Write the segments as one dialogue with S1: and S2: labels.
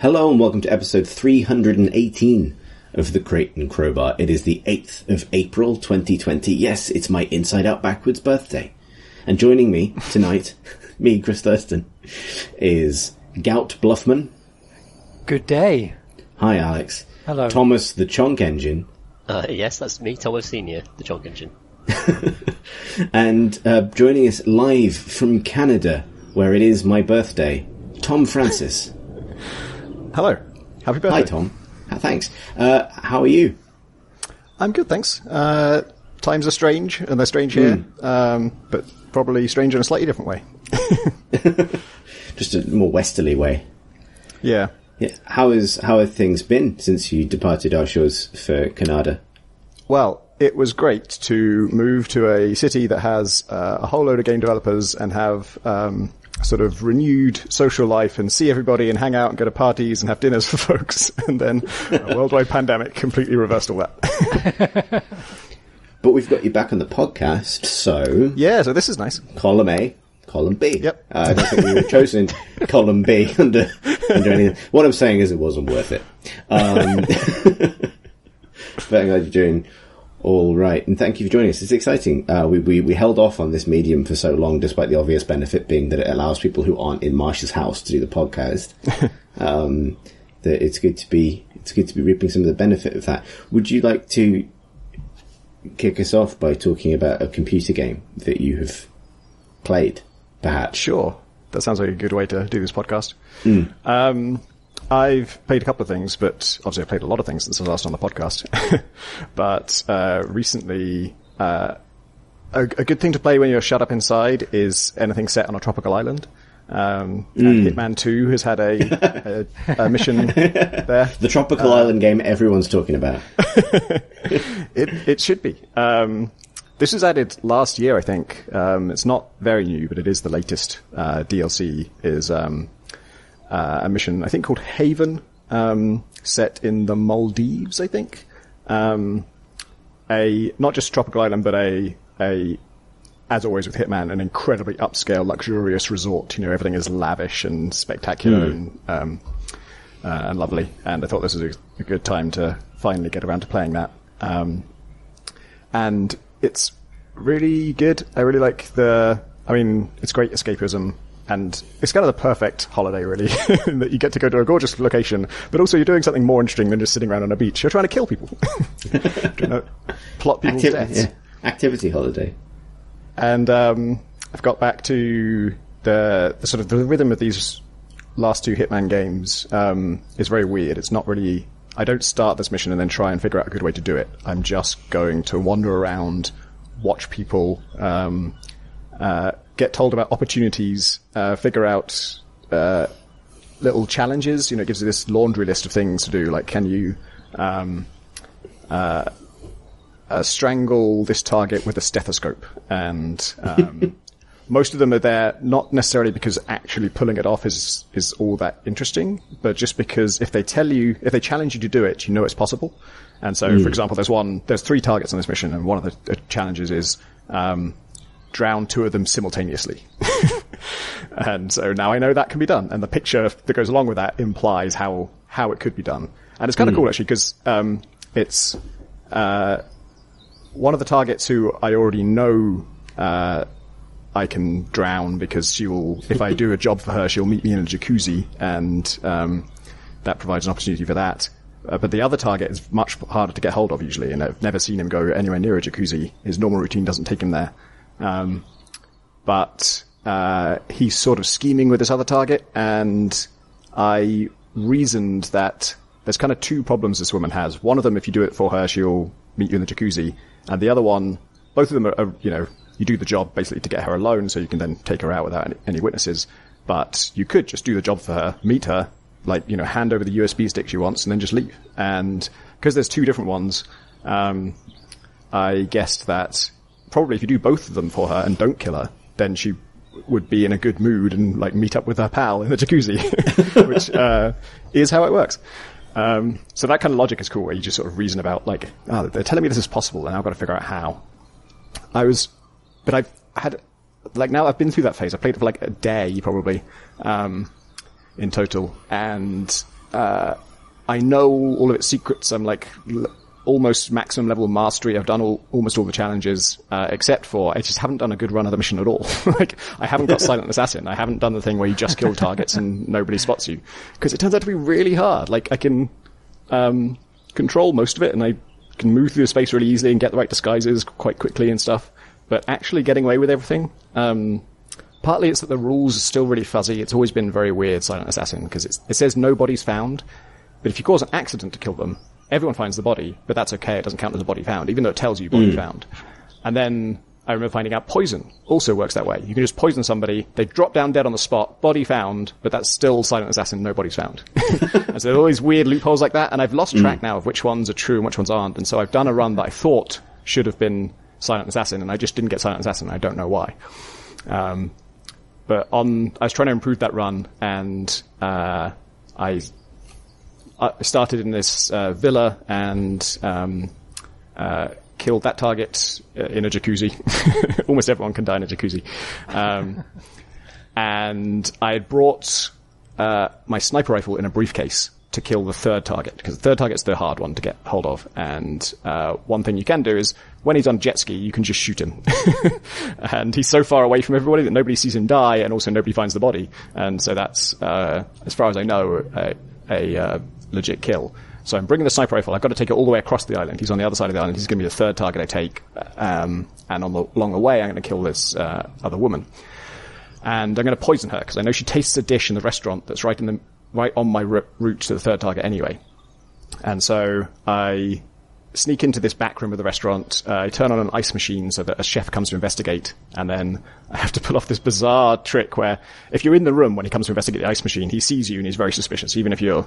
S1: Hello and welcome to episode 318 of The Crate and Crowbar. It is the 8th of April 2020. Yes, it's my Inside Out Backwards birthday. And joining me tonight, me, Chris Thurston, is Gout Bluffman.
S2: Good day.
S1: Hi, Alex.
S2: Hello.
S1: Thomas the Chonk Engine.
S3: Yes, that's me, Thomas Senior, the Chonk Engine.
S1: And joining us live from Canada, where it is my birthday, Tom Francis.
S4: Hello. Happy birthday.
S1: Hi, Tom. Thanks. How are you?
S4: I'm good, thanks. Times are strange, and they're strange here, but probably strange in a slightly different way.
S1: Just a more westerly way.
S4: Yeah.
S1: How have things been since you departed our shores for Canada?
S4: Well, it was great to move to a city that has a whole load of game developers and have sort of renewed social life and see everybody and hang out and go to parties and have dinners for folks. And then a worldwide pandemic completely reversed all that.
S1: But we've got you back on the podcast, so...
S4: Yeah, so this is nice.
S1: Column A, column B.
S4: Yep.
S1: I don't think we were chosen column B under anything. What I'm saying is it wasn't worth it. But I'm glad you're doing all right. And thank you for joining us. It's exciting. We held off on this medium for so long, despite the obvious benefit being that it allows people who aren't in Marsh's house to do the podcast. That it's good to be reaping some of the benefit of that. Would you like to kick us off by talking about a computer game that you have played, perhaps?
S4: Sure. That sounds like a good way to do this podcast. I've played a couple of things, but obviously I've played a lot of things since I was last on the podcast. But recently, a good thing to play when you're shut up inside is anything set on a tropical island. And Hitman 2 has had a mission there.
S1: The tropical island game everyone's talking about.
S4: It should be. This was added last year, I think. It's not very new, but it is the latest DLC. Is a mission, I think, called Haven, set in the Maldives, I think. Not just a tropical island, but a as always with Hitman, an incredibly upscale, luxurious resort. You know, everything is lavish and spectacular and lovely. And I thought this was a good time to finally get around to playing that. And it's really good. I really like it's great escapism. And it's kind of the perfect holiday, really, in that you get to go to a gorgeous location, but also you're doing something more interesting than just sitting around on a beach. You're trying to kill people. Trying to plot people's deaths.
S1: Yeah. Activity holiday.
S4: And I've got back to the sort of the rhythm of these last two Hitman games is very weird. It's not really... I don't start this mission and then try and figure out a good way to do it. I'm just going to wander around, watch people... get told about opportunities, figure out little challenges. You know, it gives you this laundry list of things to do. Like, can you strangle this target with a stethoscope? And most of them are there not necessarily because actually pulling it off is all that interesting, but just because if they challenge you to do it, you know it's possible. And so, for example, there's 3 targets on this mission, and one of the challenges is drown 2 of them simultaneously. And so now I know that can be done. And the picture that goes along with that implies how it could be done. And it's kind of cool, actually, because it's one of the targets who I already know I can drown because if I do a job for her, she'll meet me in a jacuzzi, and that provides an opportunity for that. But the other target is much harder to get hold of, usually, and I've never seen him go anywhere near a jacuzzi. His normal routine doesn't take him there. But he's sort of scheming with this other target, and I reasoned that there's kind of 2 problems this woman has. One of them, if you do it for her, she'll meet you in the jacuzzi, and the other one, both of them are you do the job basically to get her alone, so you can then take her out without any witnesses. But you could just do the job for her, meet her, hand over the USB stick she wants, and then just leave. And because there's 2 different ones, I guessed that probably if you do both of them for her and don't kill her, then she would be in a good mood and meet up with her pal in the jacuzzi, which is how it works. So that kind of logic is cool, where you just sort of reason about they're telling me this is possible, and I've got to figure out how. But I've had now I've been through that phase. I played it for a day probably in total, and I know all of its secrets. I'm like almost maximum level of mastery. I've done almost all the challenges, except for I just haven't done a good run of the mission at all. Like, I haven't got Silent Assassin. I haven't done the thing where you just kill targets and nobody spots you. Because it turns out to be really hard. Like, I can control most of it, and I can move through the space really easily and get the right disguises quite quickly and stuff. But actually getting away with everything, partly it's that the rules are still really fuzzy. It's always been very weird, Silent Assassin, because it says no bodies found. But if you cause an accident to kill them, everyone finds the body, but that's okay. It doesn't count as a body found, even though it tells you body found. And then I remember finding out poison also works that way. You can just poison somebody, they drop down dead on the spot, body found, but that's still Silent Assassin, no body's found. And so there are all these weird loopholes like that, and I've lost track now of which ones are true and which ones aren't. And so I've done a run that I thought should have been Silent Assassin, and I just didn't get Silent Assassin. I don't know why. But I was trying to improve that run, and I started in this villa and killed that target in a jacuzzi. Almost everyone can die in a jacuzzi. And I had brought my sniper rifle in a briefcase to kill the third target, because the third target's the hard one to get hold of. And one thing you can do is, when he's on jet ski, you can just shoot him. And he's so far away from everybody that nobody sees him die, and also nobody finds the body. And so that's, as far as I know, a legit kill. So I'm bringing the sniper rifle. I've got to take it all the way across the island. He's on the other side of the island. He's going to be the third target I take. And along the way, I'm going to kill this other woman. And I'm going to poison her, because I know she tastes a dish in the restaurant that's right on my route to the third target anyway. And so I sneak into this back room of the restaurant. I turn on an ice machine so that a chef comes to investigate. And then I have to pull off this bizarre trick where if you're in the room when he comes to investigate the ice machine, he sees you and he's very suspicious, even if you're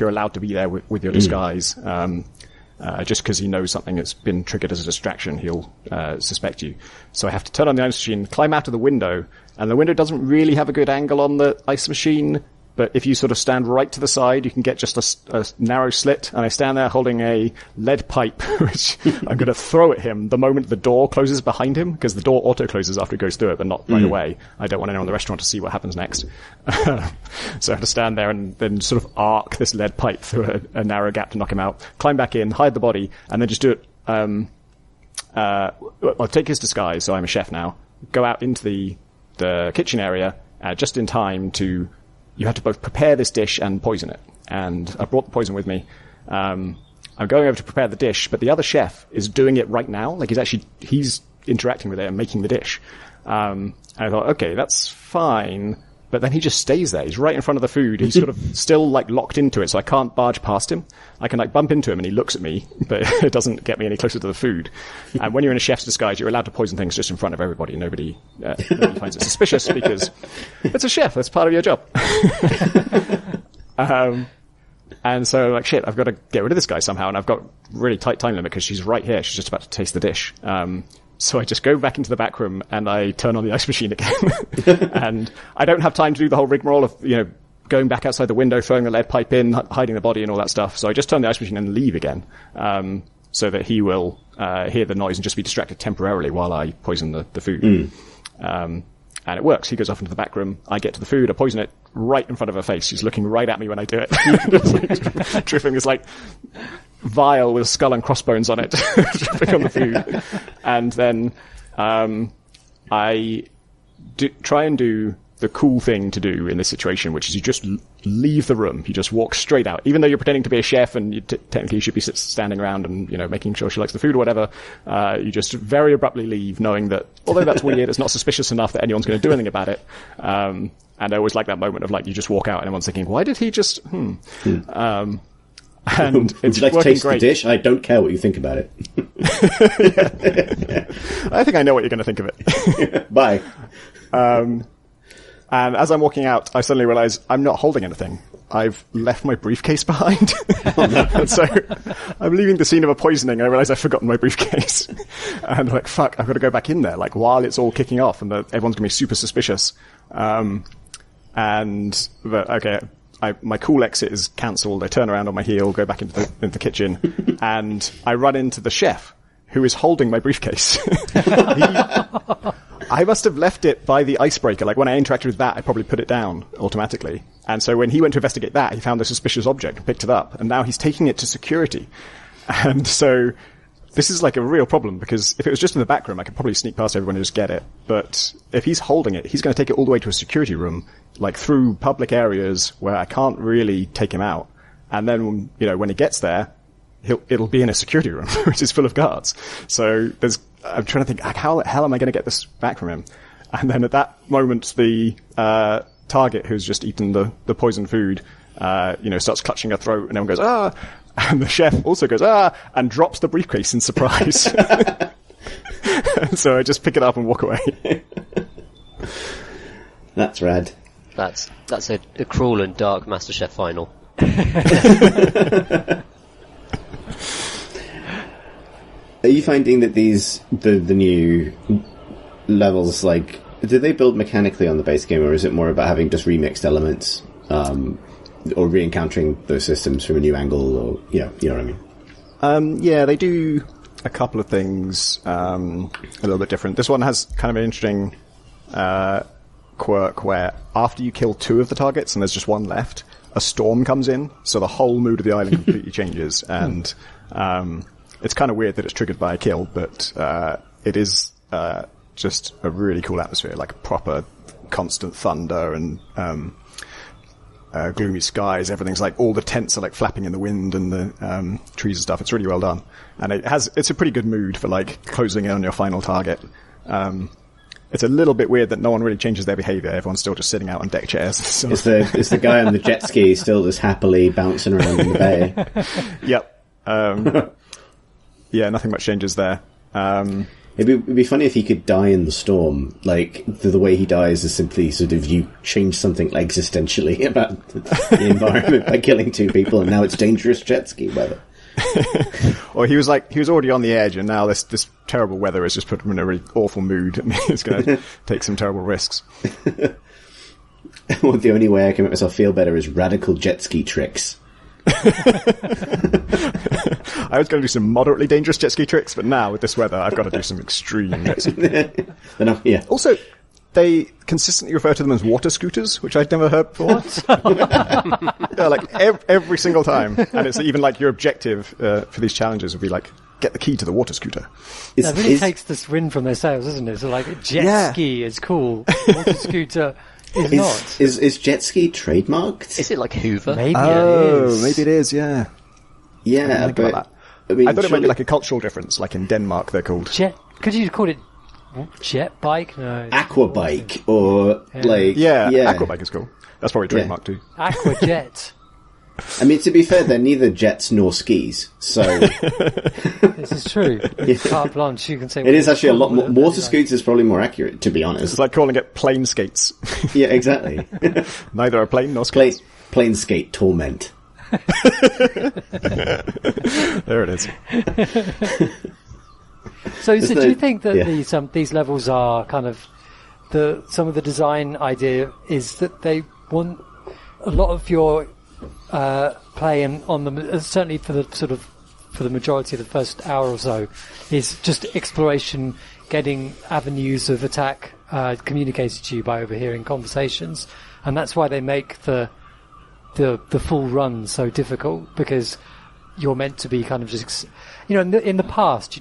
S4: allowed to be there with your disguise. Just because he knows something that's been triggered as a distraction, he'll suspect you. So I have to turn on the ice machine, climb out of the window, and the window doesn't really have a good angle on the ice machine. But if you sort of stand right to the side, you can get just a narrow slit. And I stand there holding a lead pipe, which I'm going to throw at him the moment the door closes behind him, because the door auto-closes after he goes through it, but not right away. I don't want anyone in the restaurant to see what happens next. So I have to stand there and then sort of arc this lead pipe through a narrow gap to knock him out, climb back in, hide the body, and then just do it. I'll take his disguise, so I'm a chef now, go out into the kitchen area, just in time to... You have to both prepare this dish and poison it. And I brought the poison with me. I'm going over to prepare the dish, but the other chef is doing it right now. Like, he's interacting with it and making the dish. And I thought, okay, that's fine. But then he just stays there. He's right in front of the food. He's sort of still, like, locked into it, so I can't barge past him. I can, like, bump into him and he looks at me, but it doesn't get me any closer to the food. And when you're in a chef's disguise, you're allowed to poison things just in front of everybody. Nobody finds it suspicious because it's a chef. That's part of your job. And so, like, shit, I've got to get rid of this guy somehow, and I've got really tight time limit because she's right here. She's just about to taste the dish. So I just go back into the back room and I turn on the ice machine again. And I don't have time to do the whole rigmarole of, going back outside the window, throwing the lead pipe in, hiding the body and all that stuff. So I just turn the ice machine and leave again, so that he will hear the noise and just be distracted temporarily while I poison the food. And it works. He goes off into the back room. I get to the food. I poison it right in front of her face. She's looking right at me when I do it. Just, like, dripping this, like, vial with skull and crossbones on it, dripping on the food. And then I try and do the cool thing to do in this situation, which is you just leave the room. You just walk straight out. Even though you're pretending to be a chef and you technically should be standing around and, making sure she likes the food or whatever, you just very abruptly leave, knowing that, although that's weird, it's not suspicious enough that anyone's going to do anything about it. And I always like that moment of, like, you just walk out and everyone's thinking, why did he just, and
S1: would you like to taste the dish? I don't care what you think about it.
S4: I think I know what you're going to think of it.
S1: Bye.
S4: And as I'm walking out, I suddenly realize I'm not holding anything. I've left my briefcase behind. And so I'm leaving the scene of a poisoning. I realize I've forgotten my briefcase. And like, fuck, I've got to go back in there, like, while it's all kicking off and everyone's going to be super suspicious. But okay. My cool exit is cancelled. I turn around on my heel, go back into the kitchen, and I run into the chef, who is holding my briefcase. I must have left it by the icebreaker. Like, when I interacted with that, I probably put it down automatically. And so when he went to investigate that, he found a suspicious object and picked it up, and now he's taking it to security. And so this is like a real problem, because if it was just in the back room, I could probably sneak past everyone and just get it. But if he's holding it, he's going to take it all the way to a security room, like through public areas where I can't really take him out. And then, when he gets there, it'll be in a security room, which is full of guards. So I'm trying to think, how the hell am I going to get this back from him? And then at that moment, the target who's just eaten the poison food, starts clutching her throat, and everyone goes, ah! And the chef also goes, ah! And drops the briefcase in surprise. So I just pick it up and walk away.
S1: That's rad.
S3: That's a cruel and dark MasterChef final.
S1: Are you finding that the new levels, like, do they build mechanically on the base game, or is it more about having just remixed elements, or re-encountering those systems from a new angle, or, you know what I mean?
S4: Yeah, they do a couple of things, a little bit different. This one has kind of an interesting, quirk where after you kill 2 of the targets and there's just 1 left, a storm comes in, so the whole mood of the island completely changes, and, it's kind of weird that it's triggered by a kill, but, it is, just a really cool atmosphere, like a proper constant thunder and, gloomy skies. Everything's like, all the tents are like flapping in the wind, and the trees and stuff. It's really well done, and it's a pretty good mood for like closing in on your final target. It's a little bit weird that no one really changes their behaviour. Everyone's still just sitting out on deck chairs. So.
S1: Is the guy on the jet ski still just happily bouncing around in the bay?
S4: Yep. Yeah, nothing much changes there.
S1: It'd be funny if he could die in the storm. Like, the way he dies is simply sort of you change something existentially about the environment by killing 2 people, and now it's dangerous jet ski weather.
S4: Or he was already on the edge, and now this terrible weather has just put him in a really awful mood, and he's going to take some terrible risks.
S1: Well, the only way I can make myself feel better is radical jet ski tricks.
S4: I was going to do some moderately dangerous jet ski tricks, but now with this weather, I've got to do some extreme jet ski.
S1: Yeah.
S4: Also, they consistently refer to them as water scooters, which I'd never heard before. Yeah, like every single time, and it's even like your objective for these challenges would be like, get the key to the water scooter.
S2: That really takes this wind from their sails, isn't it? So like, jet ski is cool, water scooter is not.
S1: Is jet ski trademarked?
S3: Is it like Hoover?
S2: Maybe it is.
S4: Maybe it is, yeah.
S1: Yeah,
S4: but I thought it might be like a cultural difference, like in Denmark they're called...
S2: Could you call it jet bike? No.
S1: Aqua bike, or like...
S4: Yeah, aqua bike is cool. That's probably trademark too.
S2: Aqua jet.
S1: I mean, to be fair, they're neither jets nor skis, so...
S2: This is true. Carte blanche, you can say...
S1: It is actually a lot more... Water scoots is probably more accurate, to be honest.
S4: It's like calling it plane skates.
S1: Yeah, exactly.
S4: Neither a plane nor skates.
S1: Plane skate torment.
S4: There it is.
S2: So do you think that these levels are kind of some of the design idea is that they want a lot of your play on them, certainly for the majority of the first hour or so, is just exploration, getting avenues of attack communicated to you by overhearing conversations, and that's why they make the full run so difficult, because you're meant to be kind of just, in the past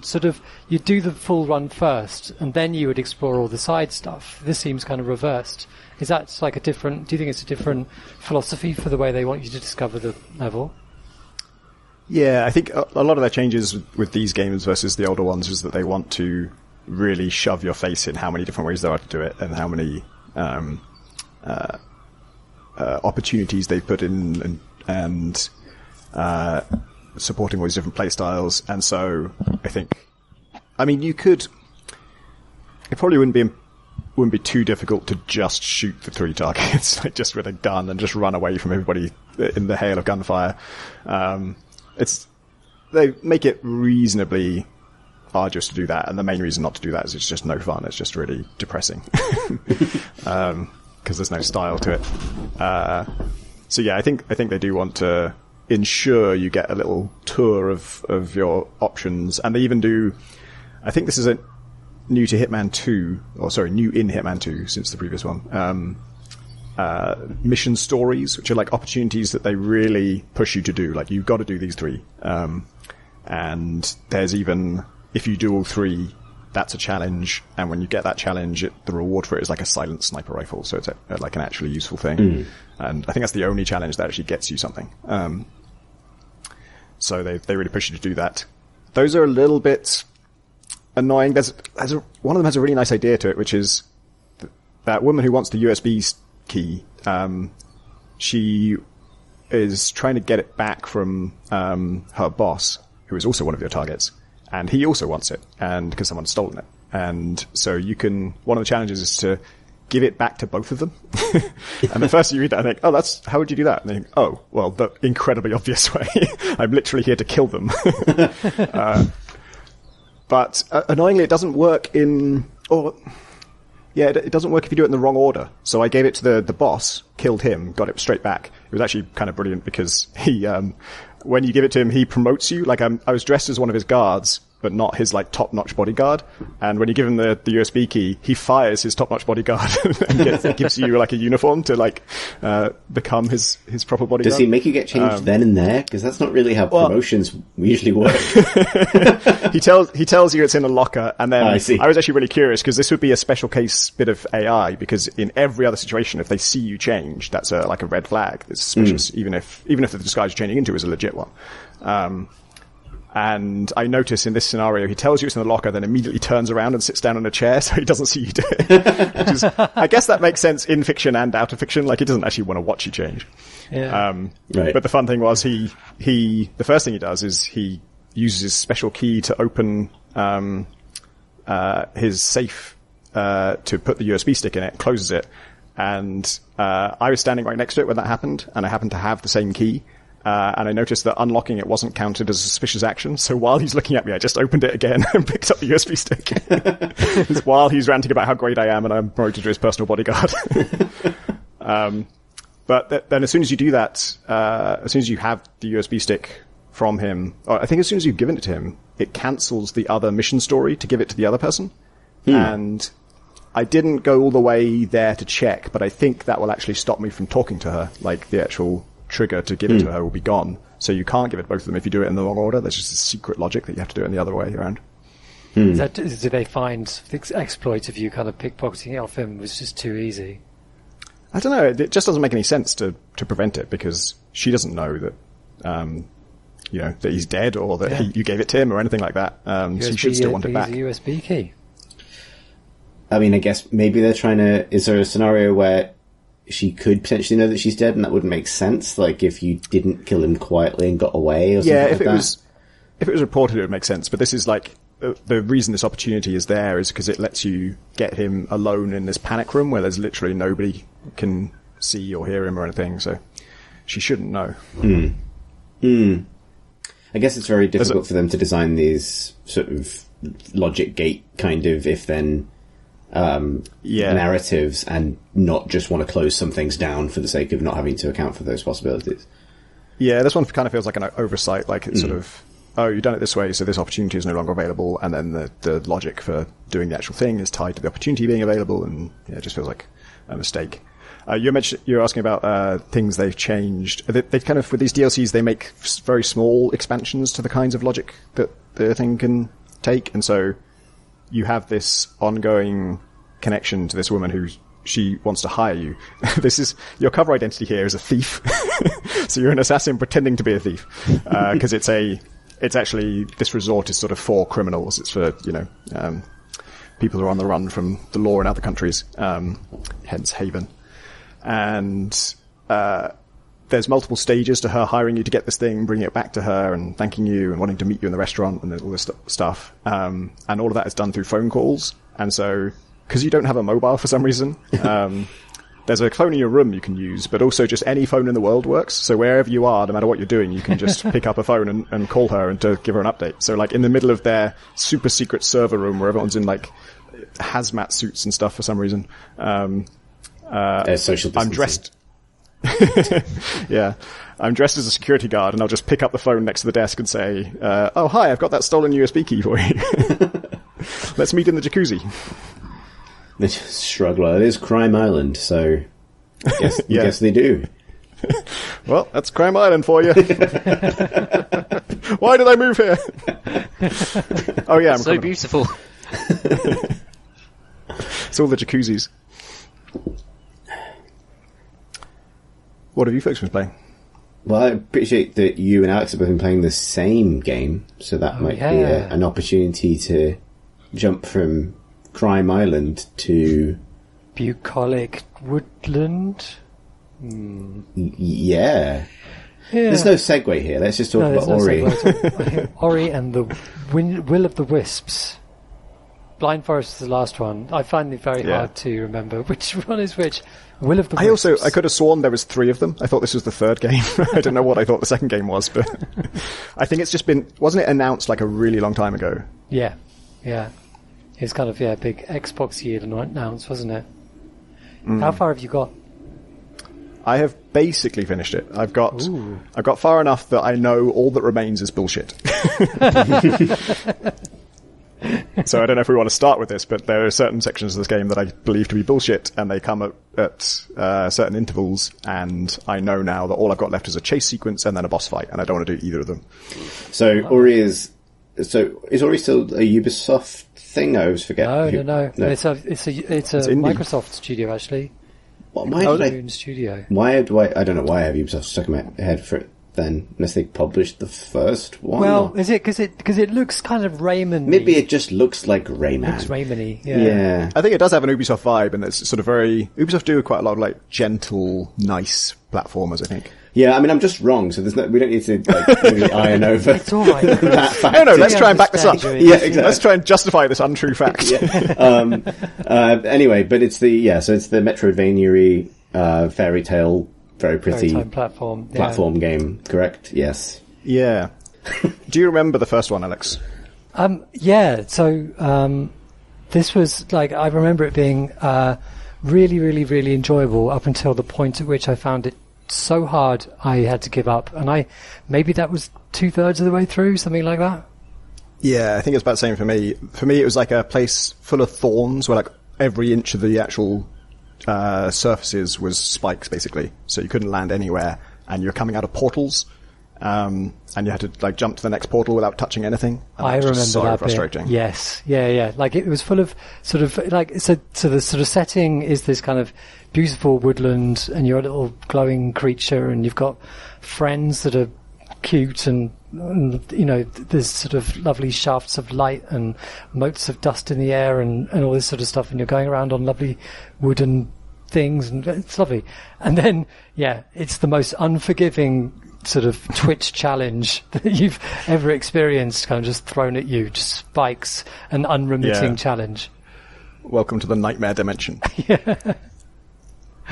S2: you'd do the full run first and then you would explore all the side stuff. This seems kind of reversed. Is that like do you think it's a different philosophy for the way they want you to discover the level?
S4: Yeah, I think a lot of their changes with these games versus the older ones is that they want to really shove your face in how many different ways there are to do it, and how many opportunities they put in, and supporting all these different play styles. And so I think, it probably wouldn't be too difficult to just shoot the 3 targets, like just with a gun, and just run away from everybody in the hail of gunfire. They make it reasonably arduous to do that, and the main reason not to do that is it's just no fun. It's just really depressing. Because there's no style to it. So yeah, I think they do want to ensure you get a little tour of your options, and they even do, I think this is new in Hitman 2, since the previous one. mission stories, which are like opportunities that they really push you to do. Like, you've got to do these 3. And there's even, if you do all 3, that's a challenge. And when you get that challenge, the reward for it is like a silent sniper rifle. So it's like an actually useful thing. And I think that's the only challenge that actually gets you something. So they really push you to do that. Those are a little bit annoying. One of them has a really nice idea to it, which is that woman who wants the USB key. She is trying to get it back from her boss, who is also one of your targets, and he also wants it, and because someone's stolen it. And so one of the challenges is to give it back to both of them. And the first you read that, I think, oh, how would you do that? And you think, oh, well, the incredibly obvious way. I'm literally here to kill them. But annoyingly, it doesn't work it doesn't work if you do it in the wrong order. So I gave it to the boss, killed him, got it straight back. It was actually kind of brilliant because he, when you give it to him, he promotes you. Like, I was dressed as one of his guards, but not his, like, top-notch bodyguard. And when you give him the USB key, he fires his top-notch bodyguard and gives you, like, a uniform to, like, become his proper bodyguard.
S1: Does he make you get changed then and there? Because that's not really how promotions usually work.
S4: He tells you it's in a locker, and then
S1: I see.
S4: I was actually really curious, because this would be a special case bit of AI, because in every other situation, if they see you change, that's like a red flag. It's suspicious, even if the disguise you're changing into is a legit one. And I notice in this scenario, he tells you it's in the locker, then immediately turns around and sits down on a chair so he doesn't see you do it. Which is, I guess that makes sense in fiction and out of fiction. Like, he doesn't actually want to watch you change.
S2: Yeah.
S4: Right. But the fun thing was the first thing he does is he uses his special key to open, his safe, to put the USB stick in it, closes it. And, I was standing right next to it when that happened, and I happened to have the same key. And I noticed that unlocking it wasn't counted as a suspicious action. So while he's looking at me, I just opened it again and picked up the USB stick. While he's ranting about how great I am and I'm promoted to his personal bodyguard. But then as soon as you do that, as soon as you have the USB stick from him, or I think as soon as you've given it to him, it cancels the other mission story to give it to the other person. And I didn't go all the way there to check, but I think that will actually stop me from talking to her, like the actual trigger to give it to her will be gone. So you can't give it both of them if you do it in the wrong order. There's just a secret logic that you have to do it in the other way around.
S2: Do they find the exploit of you kind of pickpocketing it off him was just too easy?
S4: I don't know. It just doesn't make any sense to prevent it, because she doesn't know that, that he's dead or that you gave it to him or anything like that. So you should still want it back.
S2: USB key.
S1: I mean, I guess maybe they're trying to... Is there a scenario where she could potentially know that she's dead, and that wouldn't make sense? Like, if you didn't kill him quietly and got away or something like that?
S4: If it was reported, it would make sense. But this is like... The reason this opportunity is there is because it lets you get him alone in this panic room where there's literally nobody can see or hear him or anything, so she shouldn't know.
S1: I guess it's very difficult for them to design these sort of logic gate kind of if-then narratives and not just want to close some things down for the sake of not having to account for those possibilities.
S4: Yeah, this one kind of feels like an oversight, like it's sort of, oh, you've done it this way, so this opportunity is no longer available, and then the logic for doing the actual thing is tied to the opportunity being available, and it just feels like a mistake. You're asking about things they've changed. They kind of, with these DLCs, they make very small expansions to the kinds of logic that the thing can take, and so you have this ongoing connection to this woman who she wants to hire you. Your cover identity here is a thief. So you're an assassin pretending to be a thief. Cause it's actually, this resort is sort of for criminals. It's for, people who are on the run from the law in other countries. Hence Haven. And, there's multiple stages to her hiring you to get this thing, bringing it back to her and thanking you and wanting to meet you in the restaurant and all this stuff. And all of that is done through phone calls. And so, because you don't have a mobile for some reason, there's a phone in your room you can use, but also just any phone in the world works. So wherever you are, no matter what you're doing, you can just pick up a phone and call her and to give her an update. So like in the middle of their super secret server room where everyone's in like hazmat suits and stuff for some reason,
S1: social distancing.
S4: I'm dressed... Yeah. I'm dressed as a security guard and I'll just pick up the phone next to the desk and say, oh, hi, I've got that stolen USB key for you. Let's meet in the jacuzzi.
S1: They just shrug like, it is Crime Island, so Yes, they do.
S4: Well, that's Crime Island for you. Why did I move here? Oh yeah, I'm
S3: So beautiful.
S4: It's all the jacuzzis. What have you folks been playing?
S1: Well, I appreciate that you and Alex have both been playing the same game, so that might be an opportunity to jump from Crime Island to
S2: Bucolic Woodland.
S1: Yeah. There's no segue here. Let's just talk about Ori.
S2: Ori and the Will of the Wisps. Blind Forest is the last one. I find it very hard to remember which one is which. Will of the Wisps.
S4: I could have sworn there was 3 of them. I thought this was the 3rd game. I don't know what I thought the 2nd game was, but I think it's just been, wasn't it announced like a really long time ago?
S2: Yeah. It's kind of, big Xbox year announced, wasn't it? How far have you got?
S4: I have basically finished it. I've got far enough that I know all that remains is bullshit. So I don't know if we want to start with this, but there are certain sections of this game that I believe to be bullshit, and they come at certain intervals, and I know now that all I've got left is a chase sequence and then a boss fight, and I don't want to do either of them.
S1: So Ori is Ori still a Ubisoft thing? I always forget.
S2: No. It's a Microsoft studio, actually.
S1: Why I don't know why I have Ubisoft stuck in my head for it then, unless they published the first one.
S2: Well, is it because it looks kind of Rayman?
S1: Maybe it just looks like Rayman.
S2: Looks Rayman-y, yeah.
S4: I think it does have an Ubisoft vibe, and it's sort of Ubisoft do quite a lot of like gentle, nice platformers, I think.
S1: Yeah, I mean, I'm just wrong, so we don't need to really iron over.
S2: It's all right.
S1: That fact.
S4: No, let's try and back this up.
S1: Yeah, exactly.
S4: Let's try and justify this untrue fact.
S1: Anyway, but it's the Metroidvania-y, fairy tale, very pretty platform game, correct? Yes.
S4: Yeah. Do you remember the first one, Alex?
S2: Yeah. So this was like, I remember it being really, really, really enjoyable up until the point at which I found it so hard I had to give up, and maybe that was 2/3 of the way through, something like that.
S4: Yeah, I think it's about the same for me. For me, it was like a place full of thorns where like every inch of the actual surfaces was spikes, basically. So you couldn't land anywhere, and you're coming out of portals, and you had to like jump to the next portal without touching anything. And
S2: I remember
S4: so
S2: that
S4: frustrating.
S2: Bit. Yes, yeah. Like it was full of sort of like so the sort of setting is this kind of beautiful woodland, and you're a little glowing creature, and you've got friends that are cute, and you know there's sort of lovely shafts of light and motes of dust in the air, and all this sort of stuff, and you're going around on lovely wooden things, and it's lovely. And then it's the most unforgiving sort of Twitch challenge that you've ever experienced, kind of just thrown at you, just spikes, an unremitting challenge.
S4: Welcome to the nightmare dimension.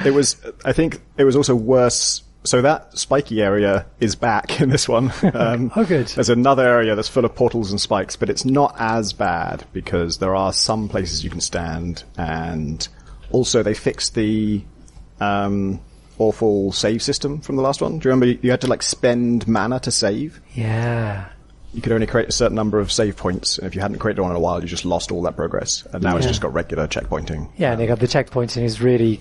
S4: I think it was also worse. So that spiky area is back in this one.
S2: Oh, good.
S4: There's another area that's full of portals and spikes, but it's not as bad because there are some places you can stand, and also they fixed the awful save system from the last one. Do you remember you had to like spend mana to save?
S2: Yeah.
S4: You could only create a certain number of save points, and if you hadn't created one in a while, you just lost all that progress. And now it's just got regular checkpointing.
S2: Yeah, and they got the checkpointing is really,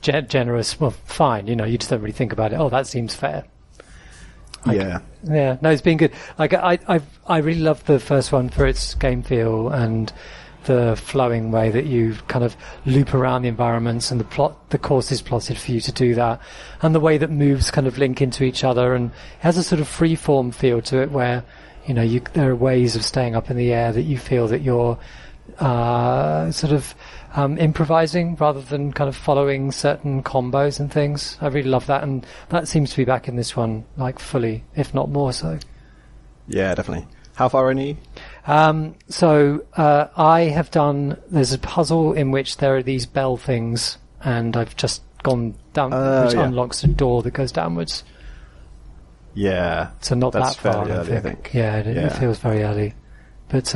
S2: generous. Well, fine, you just don't really think about it. Oh, that seems fair. Yeah, no, it's been good. Like I really loved the first one for its game feel and the flowing way that you kind of loop around the environments, and the course is plotted for you to do that, and the way that moves kind of link into each other, and it has a sort of free-form feel to it where there are ways of staying up in the air that you feel that you're sort of improvising rather than kind of following certain combos and things. I really love that, and that seems to be back in this one, like fully, if not more so.
S4: Yeah, definitely. How far in are you?
S2: So I have done. There's a puzzle in which there are these bell things, and I've just gone down, which unlocks a door that goes downwards.
S4: Yeah.
S2: So not
S4: that's
S2: that far,
S4: early, I think.
S2: Yeah, it feels very early. But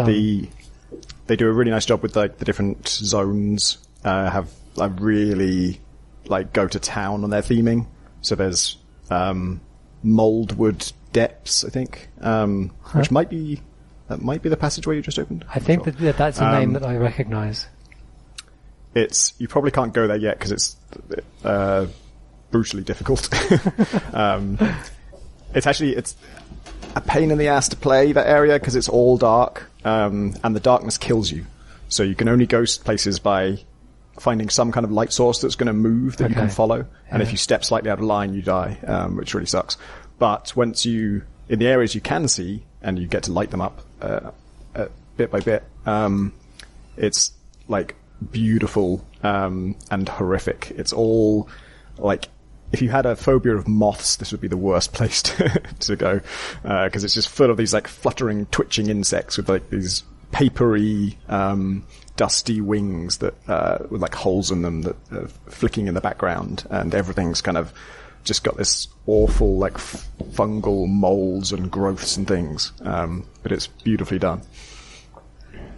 S4: they do a really nice job with like the different zones. Have like really like go to town on their theming. So there's Moldwood Depths, I think, which might be the passageway you just opened.
S2: I think that's a name that I recognise.
S4: you probably can't go there yet because it's brutally difficult. It's a pain in the ass to play that area because it's all dark, and the darkness kills you. So you can only go places by finding some kind of light source that's going to move that you can follow. And if you step slightly out of line, you die, which really sucks. But once in the areas you can see, and you get to light them up bit by bit, it's like beautiful and horrific. It's all like, if you had a phobia of moths, this would be the worst place to go, because it's just full of these like fluttering, twitching insects with like these papery, dusty wings that with like holes in them that are flicking in the background, and everything's kind of just got this awful like fungal molds and growths and things. But it's beautifully done.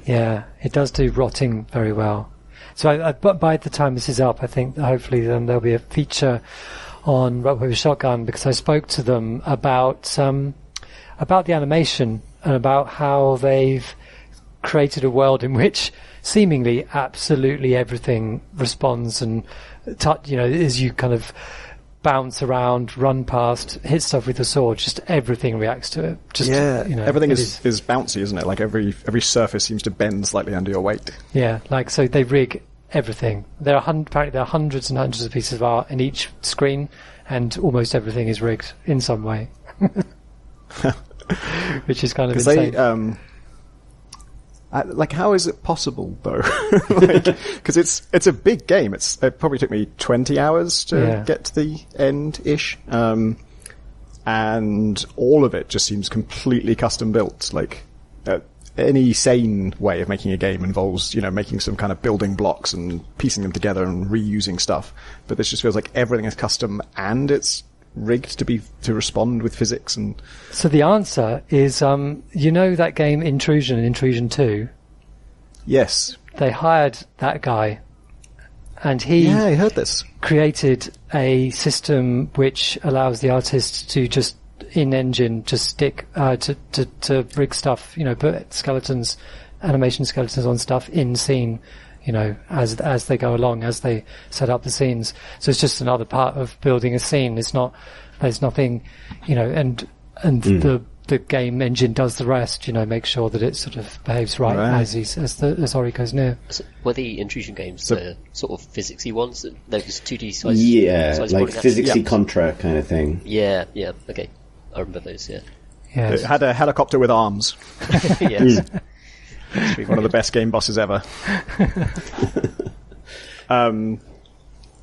S4: Yeah,
S2: it does do rotting very well. So but by the time this is up, I think hopefully then there'll be a feature on Rope Paper Shotgun, because I spoke to them about the animation and about how they've created a world in which seemingly absolutely everything responds and as you kind of bounce around, run past, hit stuff with the sword, just everything reacts to it.
S4: Everything is bouncy, isn't it? Like every surface seems to bend slightly under your weight.
S2: Yeah, like so they rig everything. Apparently there are hundreds and hundreds of pieces of art in each screen, and almost everything is rigged in some way. Which is kind of insane.
S4: How is it possible though? Because it's a big game. It probably took me 20 hours to get to the end-ish. And all of it just seems completely custom built. Like, any sane way of making a game involves, making some kind of building blocks and piecing them together and reusing stuff. But this just feels like everything is custom and it's rigged to respond with physics. And
S2: so the answer is, that game Intrusion 2?
S4: Yes.
S2: They hired that guy, and
S4: I heard this.
S2: Created a system which allows the artist to just in-engine just stick to rig stuff, put animation skeletons on stuff in scene, as they go along, as they set up the scenes. So it's just another part of building a scene. There's nothing, the game engine does the rest, make sure that it sort of behaves right. as Ori goes near.
S3: So were the Intrusion games the sort of physicsy ones? Those 2D size?
S1: Yeah, like physicsy Contra kind of thing.
S3: Yeah, okay. I remember those, yeah.
S4: It had a helicopter with arms.
S3: Yes.
S4: One of the best game bosses ever.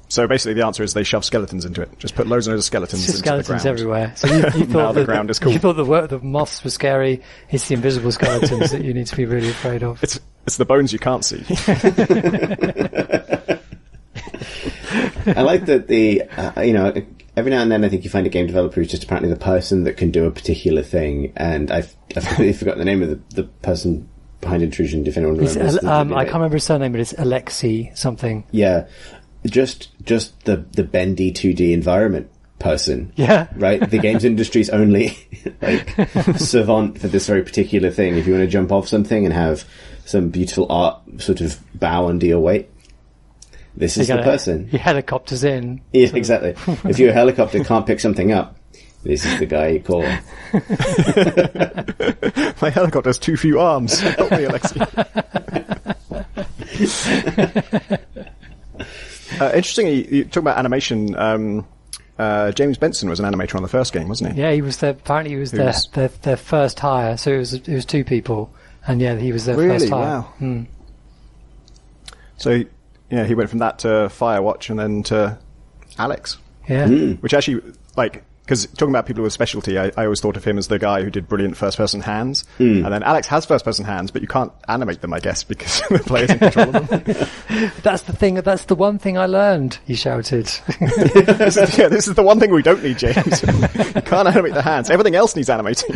S4: So basically the answer is they shove skeletons into it. Just put loads and loads of skeletons into
S2: skeletons
S4: the ground.
S2: Everywhere. So you thought
S4: the ground is cool.
S2: You thought the moths were scary. It's the invisible skeletons that you need to be really afraid of.
S4: It's the bones you can't see.
S1: I like that every now and then I think you find a game developer who's just apparently the person that can do a particular thing, and I've completely forgotten the name of the person behind Intrusion, if anyone remembers.
S2: I can't remember his surname, but it's Alexei something.
S1: Yeah. Just the bendy 2D environment person.
S2: Yeah.
S1: Right? The games industry's only savant for this very particular thing. If you want to jump off something and have some beautiful art sort of bow under your weight, this is the person.
S2: He helicopters in.
S1: Yeah, exactly. If your helicopter can't pick something up, this is the guy you call.
S4: My helicopter has too few arms. Help me, Alexei. Interestingly, you talk about animation. James Benson was an animator on the first game, wasn't he?
S2: Yeah, he was apparently he was their first hire. So it was two people, and he was their first hire.
S4: Wow. Mm. So he went from that to Firewatch and then to Alex.
S2: Yeah.
S4: Which actually, because talking about people with specialty, I always thought of him as the guy who did brilliant first-person hands. And then Alex has first-person hands, but you can't animate them, I guess, because the players in control of them.
S2: That's the thing. That's the one thing I learned, he shouted.
S4: This is the one thing we don't need, James. You can't animate the hands. Everything else needs animating.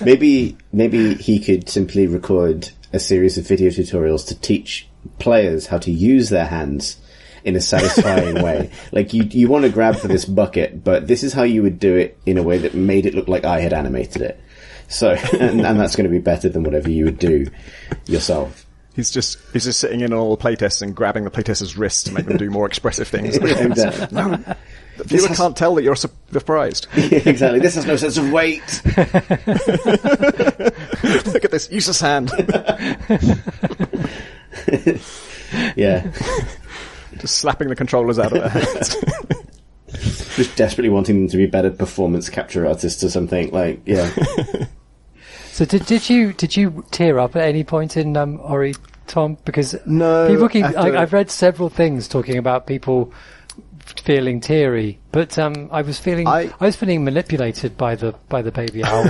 S1: Maybe he could simply record a series of video tutorials to teach players how to use their hands in a satisfying way. Like, you want to grab for this bucket, but this is how you would do it in a way that made it look like I had animated it. So, and that's going to be better than whatever you would do yourself.
S4: He's just sitting in on all the playtests and grabbing the playtesters' wrists to make them do more expressive things. No, the viewer can't tell that you're surprised.
S1: Exactly. This has no sense of weight.
S4: Look at this useless hand.
S1: Yeah.
S4: Just slapping the controllers out of their hands.
S1: Just desperately wanting them to be better performance capture artists or something. Like, yeah.
S2: So did you tear up at any point in Ori, Tom? Because
S4: no,
S2: people I've read several things talking about people feeling teary, but I was feeling manipulated by the baby owl.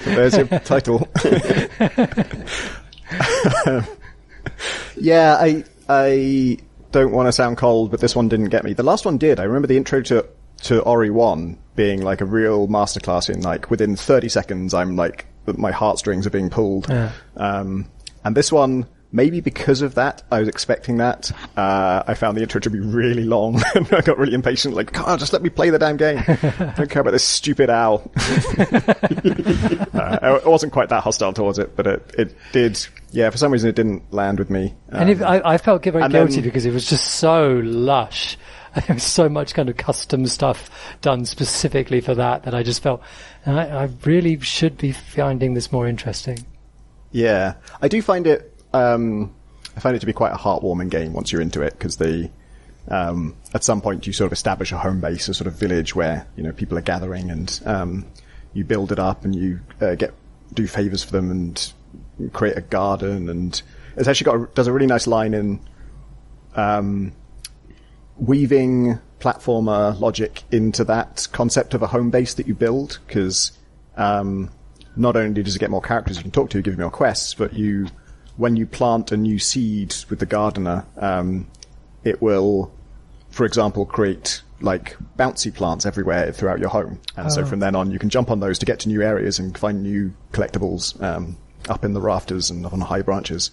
S4: So there's your title. Yeah, I don't want to sound cold, but this one didn't get me. The last one did. I remember the intro to Ori 1 being like a real masterclass in like within 30 seconds I'm like my heartstrings are being pulled.
S2: Yeah.
S4: And this one, maybe because of that, I was expecting that. I found the intro to be really long and I got really impatient, like, come on, just let me play the damn game. I don't care about this stupid owl. I wasn't quite that hostile towards it, but it did, yeah, for some reason it didn't land with me.
S2: And I felt very guilty because it was just so lush. There was so much kind of custom stuff done specifically for that I just felt I really should be finding this more interesting.
S4: Yeah, I do find it. I find it to be quite a heartwarming game once you're into it, because at some point you sort of establish a home base, a sort of village where people are gathering, and you build it up, and you do favors for them and create a garden, and it's actually does a really nice line in weaving platformer logic into that concept of a home base that you build, because not only does it get more characters you can talk to, give you more quests, but when you plant a new seed with the gardener, it will, for example, create like bouncy plants everywhere throughout your home. And so from then on, you can jump on those to get to new areas and find new collectibles up in the rafters and on high branches.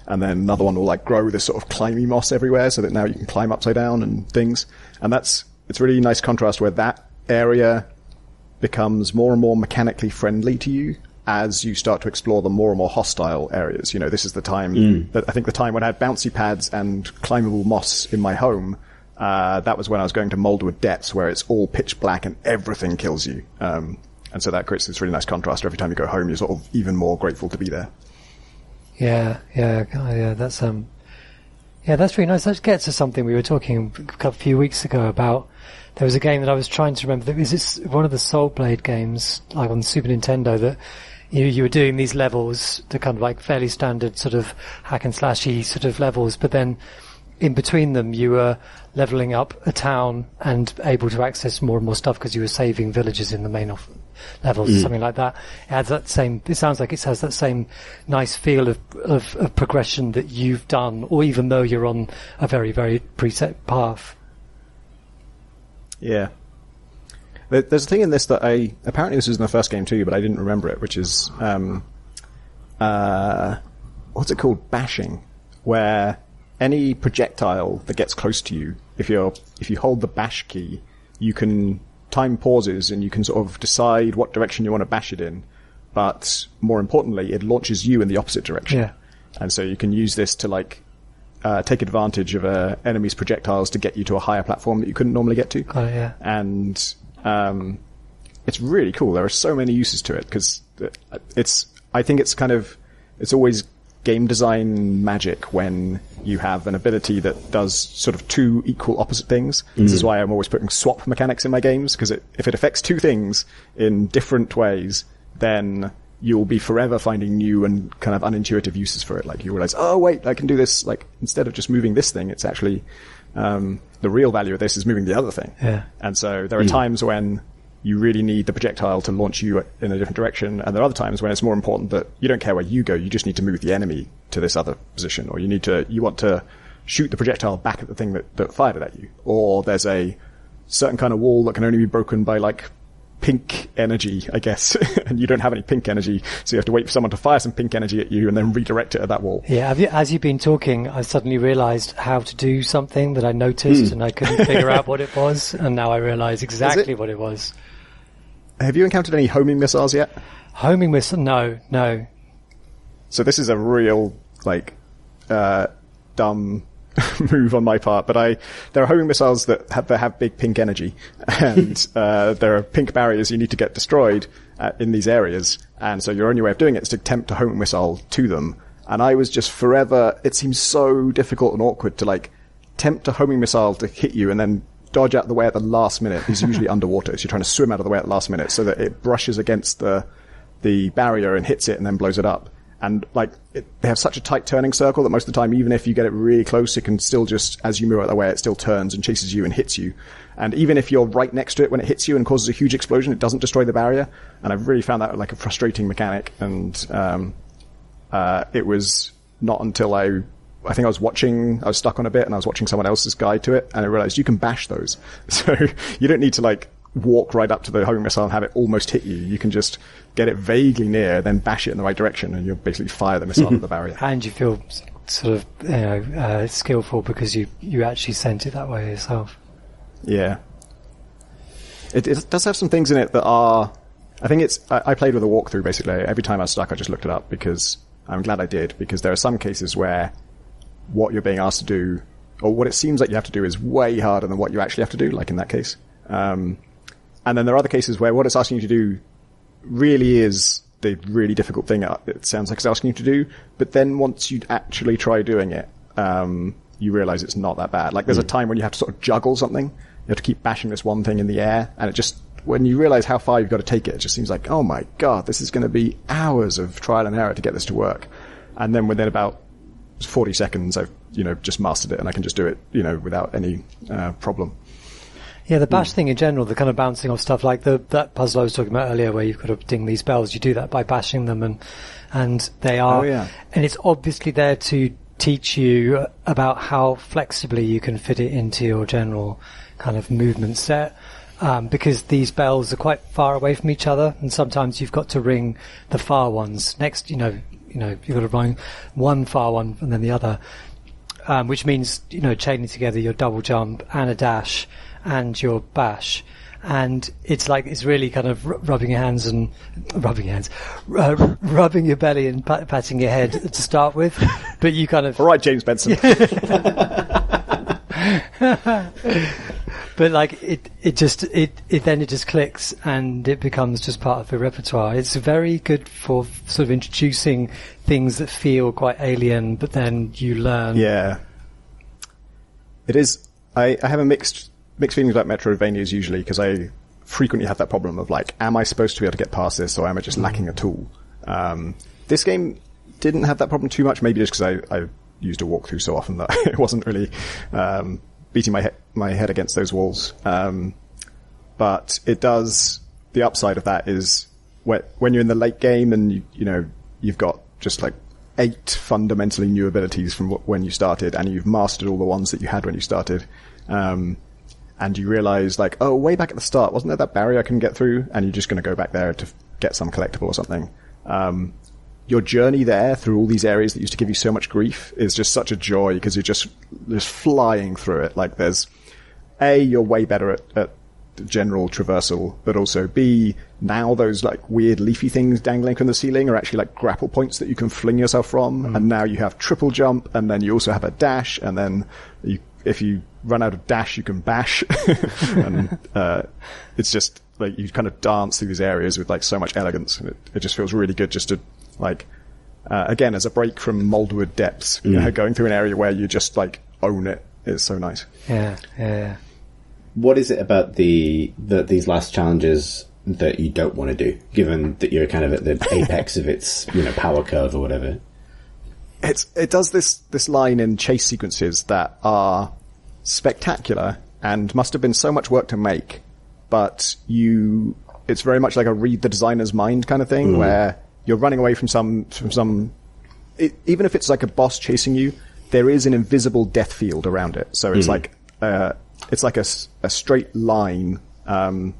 S4: And then another one will like grow this sort of climby moss everywhere so that now you can climb upside down and things. And it's really nice contrast where that area becomes more and more mechanically friendly to you as you start to explore the more and more hostile areas. This is the time that I think the time when I had bouncy pads and climbable moss in my home, that was when I was going to Moldwood Depths, where it's all pitch black and everything kills you. And so that creates this really nice contrast. Every time you go home, you're sort of even more grateful to be there. Yeah,
S2: that's really nice. That gets to something we were talking a few weeks ago about. There was a game that I was trying to remember. Is this one of the Soul Blade games, like on Super Nintendo, that you were doing these levels, the kind of like fairly standard sort of hack and slashy sort of levels, but then in between them you were leveling up a town and able to access more and more stuff because you were saving villages in the main levels or something like that. It sounds like it has that same nice feel of progression that you've done, or even though you're on a very, very preset path.
S4: Yeah. There's a thing in this that apparently this was in the first game too, but I didn't remember it, which is, what's it called? Bashing, where any projectile that gets close to you, if you hold the bash key, you can time pauses and you can sort of decide what direction you want to bash it in. But more importantly, it launches you in the opposite direction.
S2: Yeah.
S4: And so you can use this to take advantage of enemy's projectiles to get you to a higher platform that you couldn't normally get to.
S2: Oh, yeah.
S4: And it's really cool. There are so many uses to it, because I think it's always game design magic when you have an ability that does sort of two equal opposite things. This is why I'm always putting swap mechanics in my games, because if it affects two things in different ways, then you'll be forever finding new and kind of unintuitive uses for it. Like you realize, oh wait, I can do this. Like instead of just moving this thing, it's actually the real value of this is moving the other thing.
S2: Yeah.
S4: And so there are times when you really need the projectile to launch you in a different direction, and there are other times when it's more important that you don't care where you go, you just need to move the enemy to this other position, or you want to shoot the projectile back at the thing that fired it at you. Or there's a certain kind of wall that can only be broken by like pink energy, I guess, and you don't have any pink energy, so you have to wait for someone to fire some pink energy at you and then redirect it at that wall.
S2: Yeah, as you've been talking, I suddenly realised how to do something that I noticed and I couldn't figure out what it was, and now I realise exactly what it was.
S4: Have you encountered any homing missiles yet?
S2: Homing missile? No.
S4: So this is a real, like, dumb move on my part, but there are homing missiles that have big pink energy, and there are pink barriers you need to get destroyed in these areas, and so your only way of doing it is to attempt a homing missile to them. And I was just forever, it seems so difficult and awkward to, like, tempt a homing missile to hit you and then dodge out of the way at the last minute. It's usually underwater, so you're trying to swim out of the way at the last minute so that it brushes against the barrier and hits it and then blows it up. And, like, they have such a tight turning circle that most of the time, even if you get it really close, it can still just, as you move out of the way, it still turns and chases you and hits you. And even if you're right next to it when it hits you and causes a huge explosion, it doesn't destroy the barrier. And I've really found that, like, a frustrating mechanic. And it was not until I think I was stuck on a bit and I was watching someone else's guide to it, and I realized you can bash those. So you don't need to, like, walk right up to the homing missile and have it almost hit you. You can just get it vaguely near, then bash it in the right direction, and you'll basically fire the missile at the barrier.
S2: And you feel sort of, skillful because you actually sent it that way yourself.
S4: Yeah. It does have some things in it that are, I think I played with a walkthrough basically. Every time I was stuck, I just looked it up, because I'm glad I did, because there are some cases where what you're being asked to do, or what it seems like you have to do, is way harder than what you actually have to do, like in that case. And then there are other cases where what it's asking you to do really is the really difficult thing it sounds like it's asking you to do, but then once you actually try doing it, you realize it's not that bad. Like, there's a time when you have to sort of juggle something. You have to keep bashing this one thing in the air, and it just, when you realize how far you've got to take it, it just seems like, oh my god, this is going to be hours of trial and error to get this to work. And then within about 40 seconds, I've, just mastered it, and I can just do it, without any problem.
S2: Yeah, the bash thing in general, the kind of bouncing off stuff, like that puzzle I was talking about earlier where you've got to ding these bells, you do that by bashing them, and they are, and it's obviously there to teach you about how flexibly you can fit it into your general kind of movement set, because these bells are quite far away from each other, and sometimes you've got to ring the far ones next, you've got to ring one far one and then the other, which means, chaining together your double jump and a dash and your bash, and it's really kind of rubbing your belly and patting your head to start with, but you kind of
S4: all right, James Benson.
S2: But like it then it just clicks and it becomes just part of the repertoire. It's very good for sort of introducing things that feel quite alien, but then you learn.
S4: Yeah, it is. I have a mixed feelings about Metroidvanias usually, because I frequently have that problem of, like, am I supposed to be able to get past this, or am I just lacking a tool? This game didn't have that problem too much, maybe just because I used a walkthrough so often that it wasn't really beating my head against those walls. But it does, the upside of that is when you're in the late game and you've got just like 8 fundamentally new abilities from when you started, and you've mastered all the ones that you had when you started. And you realize, like, oh, way back at the start, wasn't there that barrier I couldn't get through? And you're just going to go back there to get some collectible or something. Your journey there through all these areas that used to give you so much grief is just such a joy, because you're just flying through it. Like, there's you're way better at general traversal, but also B, now those like weird leafy things dangling from the ceiling are actually like grapple points that you can fling yourself from. And now you have triple jump, and then you also have a dash, and then if you run out of dash, you can bash. And it's just like you kind of dance through these areas with like so much elegance, and it just feels really good just to like again, as a break from Moldwood depths, going through an area where you just like own it is so nice.
S2: Yeah.
S1: What is it about these last challenges that you don't want to do, given that you're kind of at the apex of its power curve or whatever?
S4: It does this line in chase sequences that are spectacular and must have been so much work to make, but it's very much like a read the designer's mind kind of thing, where you're running away from some even if it's like a boss chasing you, there is an invisible death field around it. So it's like a straight line that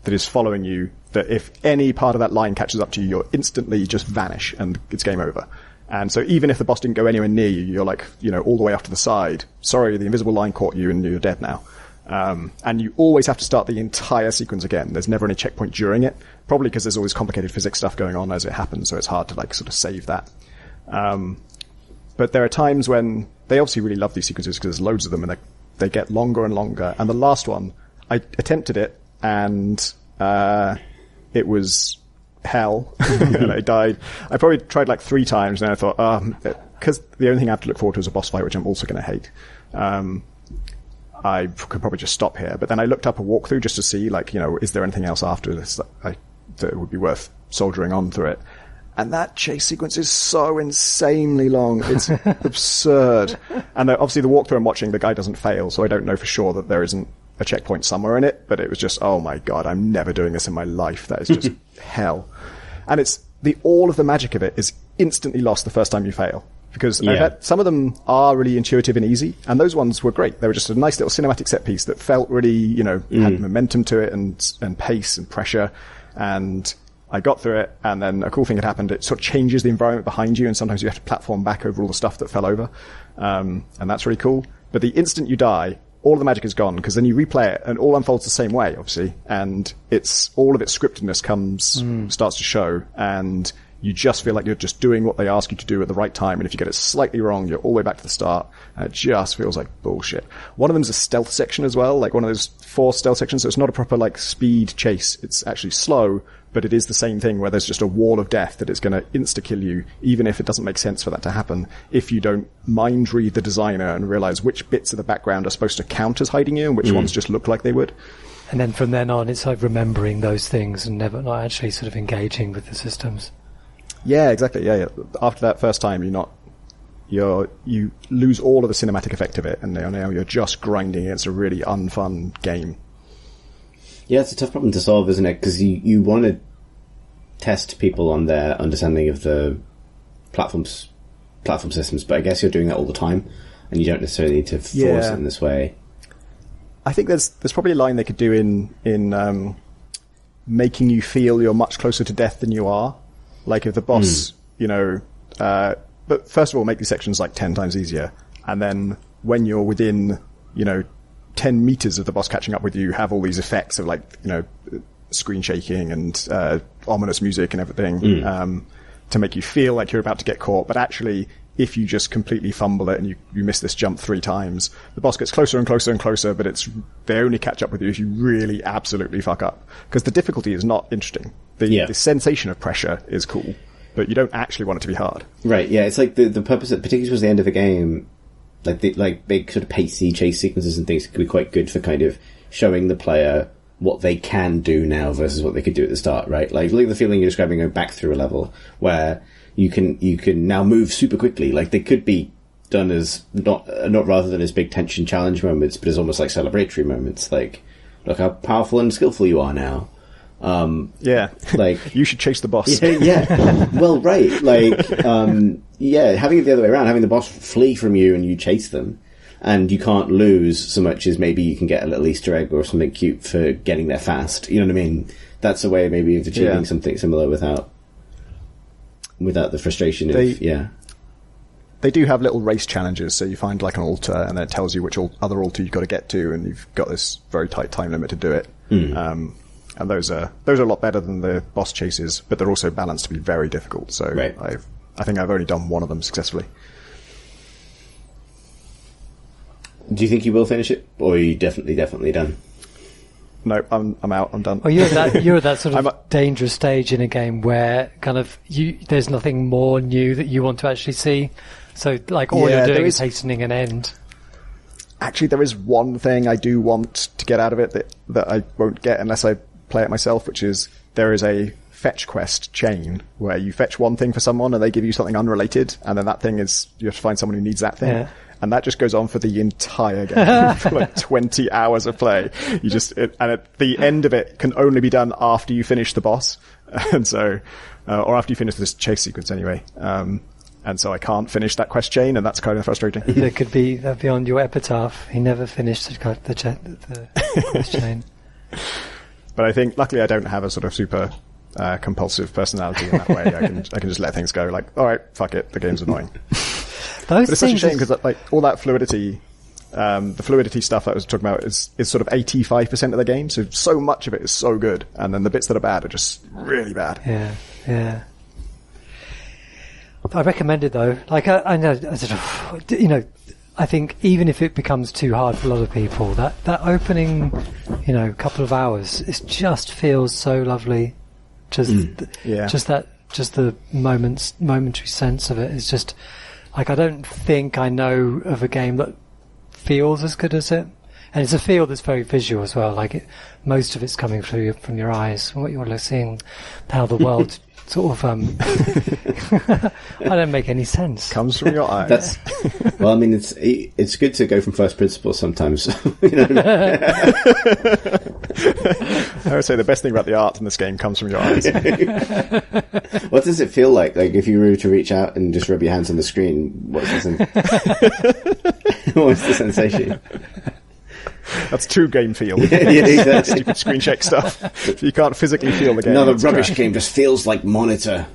S4: is following you, that if any part of that line catches up to you, you'll instantly just vanish and it's game over. And so even if the boss didn't go anywhere near you, you're like, all the way off to the side. Sorry, the invisible line caught you and you're dead now. And you always have to start the entire sequence again. There's never any checkpoint during it, probably because there's always complicated physics stuff going on as it happens, so it's hard to like sort of save that. But there are times when they obviously really love these sequences because there's loads of them and they get longer and longer. And the last one, I attempted it and it was hell. And I died. I probably tried like 3 times and I thought, because the only thing I have to look forward to is a boss fight, which I'm also going to hate. I could probably just stop here. But then I looked up a walkthrough just to see, like, is there anything else after this that would be worth soldiering on through it. And that chase sequence is so insanely long. It's absurd. And obviously the walkthrough I'm watching, the guy doesn't fail, so I don't know for sure that there isn't a checkpoint somewhere in it, but it was just, oh my god, I'm never doing this in my life. That is just hell. And all of the magic of it is instantly lost the first time you fail. Because some of them are really intuitive and easy, and those ones were great. They were just a nice little cinematic set piece that felt really, had momentum to it and pace and pressure. And I got through it, and then a cool thing had happened. It sort of changes the environment behind you, and sometimes you have to platform back over all the stuff that fell over. And that's really cool. But the instant you die, all of the magic is gone, because then you replay it, and all unfolds the same way, obviously. And all of its scriptedness starts to show, and you just feel like you're just doing what they ask you to do at the right time. And if you get it slightly wrong, you're all the way back to the start. And it just feels like bullshit. One of them's a stealth section as well, like one of those 4 stealth sections. So it's not a proper like speed chase. It's actually slow, but it is the same thing where there's just a wall of death that is going to insta-kill you, even if it doesn't make sense for that to happen, if you don't mind read the designer and realize which bits of the background are supposed to count as hiding you and which ones just look like they would.
S2: And then from then on, it's like remembering those things and not actually sort of engaging with the systems.
S4: Yeah, exactly. Yeah. After that first time, you lose all of the cinematic effect of it, and now you're just grinding. It's a really unfun game.
S1: Yeah, it's a tough problem to solve, isn't it? Because you want to test people on their understanding of the platform systems, but I guess you're doing that all the time, and you don't necessarily need to force it in this way.
S4: I think there's probably a line they could do in making you feel you're much closer to death than you are. Like if the boss, but first of all, make these sections like 10 times easier. And then when you're within, 10 meters of the boss catching up with you, have all these effects of like, screen shaking and, ominous music and everything, to make you feel like you're about to get caught. But actually, if you just completely fumble it and you miss this jump 3 times, the boss gets closer and closer and closer, but they only catch up with you if you really absolutely fuck up. Because the difficulty is not interesting. The sensation of pressure is cool, but you don't actually want it to be hard.
S1: Right, yeah, it's like the purpose, particularly towards the end of a game, like big sort of pacey chase sequences and things could be quite good for kind of showing the player what they can do now versus what they could do at the start, right? Like the feeling you're describing going back through a level where you can now move super quickly. Like they could be done as not rather than as big tension challenge moments, but as almost like celebratory moments. Like, look how powerful and skillful you are now.
S4: Like you should chase the boss.
S1: Yeah. Well, right. Like, having it the other way around, having the boss flee from you and you chase them, and you can't lose so much as maybe you can get a little Easter egg or something cute for getting there fast. You know what I mean? That's a way maybe of achieving something similar without the frustration
S4: They do have little race challenges, so you find like an altar and then it tells you which other altar you've got to get to, and you've got this very tight time limit to do it. And those are a lot better than the boss chases, but they're also balanced to be very difficult. So I think I've only done one of them successfully.
S1: Do you think you will finish it, or are you definitely done?
S4: No, I'm out. I'm done.
S2: Well, you're at that sort of dangerous stage in a game where kind of there's nothing more new that you want to actually see. So like all you're doing is hastening an end.
S4: Actually, there is one thing I do want to get out of it that I won't get unless I play it myself, which is there is a fetch quest chain where you fetch one thing for someone and they give you something unrelated, and then that thing is, you have to find someone who needs that thing. Yeah. And that just goes on for the entire game, for like 20 hours of play. And at the end of it can only be done after you finish the boss. And so, or after you finish this chase sequence anyway. And so I can't finish that quest chain, and that's kind of frustrating.
S2: That'd be on your epitaph. He never finished the quest chain.
S4: But I think, luckily I don't have a sort of super, compulsive personality in that way. I can just let things go like, alright, fuck it, the game's annoying.
S2: But
S4: it's such a shame because like all that fluidity The fluidity stuff I was talking about is sort of 85% of the game, so much of it is so good, and then the bits that are bad are just really bad.
S2: Yeah. I recommend it though. Like I know, I think even if it becomes too hard for a lot of people, that opening, couple of hours, it just feels so lovely. Just the momentary sense of it is just like, I don't think I know of a game that feels as good as it. And it's a feel that's very visual as well. Like most of it's coming through from your eyes. What you're seeing, how the world sort of, I don't make any sense.
S4: Comes from your eyes.
S1: Well, I mean, it's good to go from first principles sometimes.
S4: I would say the best thing about the art in this game comes from your eyes.
S1: What does it feel like? Like if you were to reach out and just rub your hands on the screen, what's the sensation?
S4: That's true game feel.
S1: Yeah, exactly.
S4: Stupid screen check stuff. You can't physically feel the game.
S1: Another rubbish game just feels like monitor.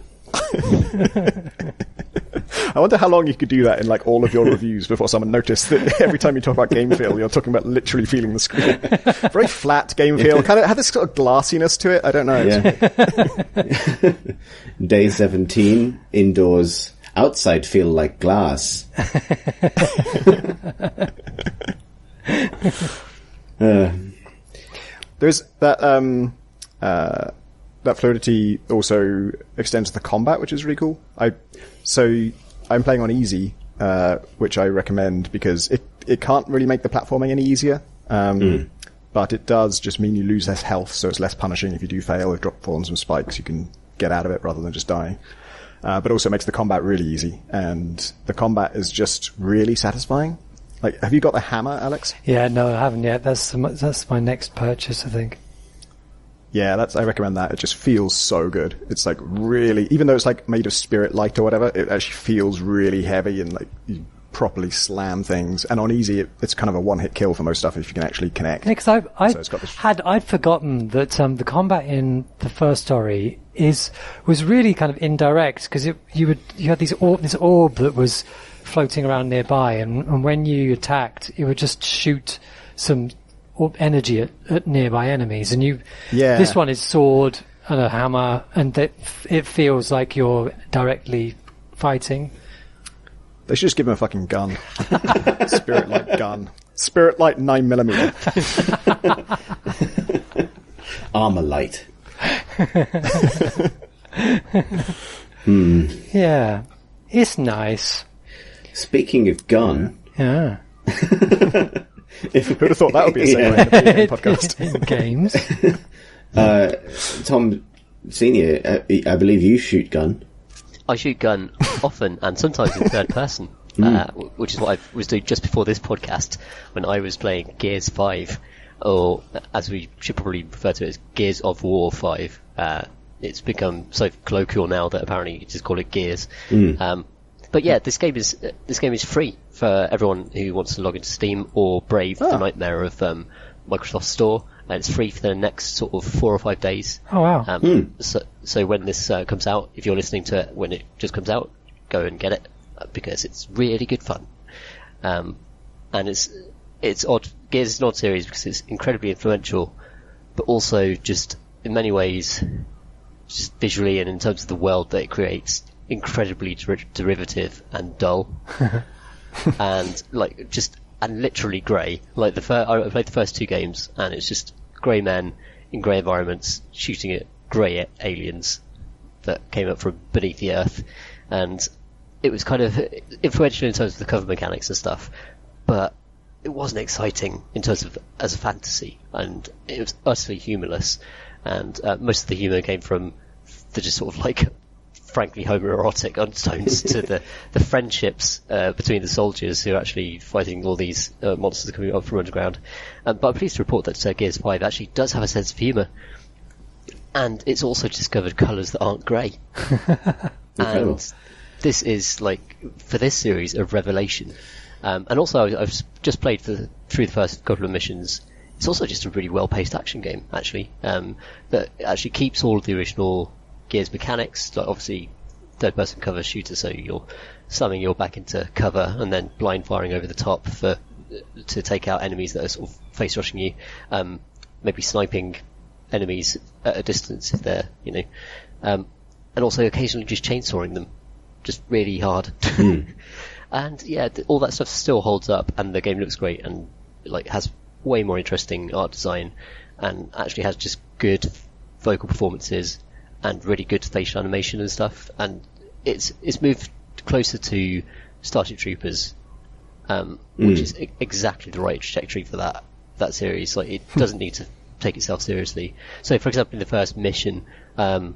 S4: I wonder how long you could do that in all of your reviews before someone noticed that every time you talk about game feel, you're talking about literally feeling the screen. Very flat game feel. Kind of have this sort of glassiness to it. I don't know.
S1: Yeah. Day 17, indoors, outside feel like glass.
S4: There's that that fluidity also extends to the combat, which is really cool. I'm playing on easy, which I recommend because it can't really make the platforming any easier. But it does just mean you lose less health, so it's less punishing if you do fail. If drop falls and spikes, you can get out of it rather than just dying. But also makes the combat really easy, and the combat is just really satisfying. Have you got the hammer, Alex?
S2: Yeah, no, I haven't yet. That's my next purchase, I think.
S4: Yeah, I recommend that. It just feels so good. It's really, even though it's made of spirit light or whatever, it actually feels really heavy and you properly slam things. And on easy, it's kind of a one-hit kill for most stuff if you can actually connect.
S2: Yeah, because I'd forgotten that the combat in the first story was really kind of indirect, because you had this orb that was floating around nearby, and when you attacked, it would just shoot some energy at nearby enemies, and this one is sword and a hammer, and it feels like you're directly fighting.
S4: They should just give him a fucking gun. Spirit light gun. Spirit light 9mm.
S1: Armor light.
S2: Yeah, it's nice.
S1: Speaking of gun,
S2: yeah.
S4: Who'd have thought that would be a segue in the video podcast?
S2: In games.
S1: Tom Senior, I believe you shoot gun.
S3: I shoot gun often and sometimes in third person, which is what I was doing just before this podcast when I was playing Gears 5, or as we should probably refer to it as Gears of War 5. It's become so colloquial now that apparently you just call it Gears. But yeah, this game is free for everyone who wants to log into Steam or brave the nightmare of Microsoft Store. And it's free for the next sort of 4 or 5 days.
S2: Oh wow!
S3: So when this comes out, if you're listening to it when it just comes out, go and get it because it's really good fun. And it's odd. Gears is an odd series because it's incredibly influential, but also just in many ways, just visually and in terms of the world that it creates, incredibly derivative and dull, and and literally grey. I played the first 2 games, and it's just grey men in grey environments shooting at grey aliens that came up from beneath the earth, and it was kind of influential in terms of the cover mechanics and stuff, but it wasn't exciting in terms of as a fantasy, and it was utterly humourless, and most of the humour came from the just sort of frankly homoerotic undertones to the friendships between the soldiers who are actually fighting all these monsters coming up from underground. But I'm pleased to report that Gears 5 actually does have a sense of humour, and it's also discovered colours that aren't grey. And this is for this series a revelation. And also I've just played through the first couple of missions. It's also just a really well-paced action game actually, that actually keeps all of the original Gears mechanics, obviously third-person cover shooter, so you're slamming your back into cover and then blind firing over the top for to take out enemies that are sort of face rushing you, maybe sniping enemies at a distance if they're, and also occasionally just chainsawing them, just really hard. And yeah, all that stuff still holds up, and the game looks great, and like has way more interesting art design, and actually has just good vocal performances and really good facial animation and stuff, and it's moved closer to Starship Troopers, which is exactly the right trajectory for that series. Like, it doesn't need to take itself seriously. So, for example, in the first mission, and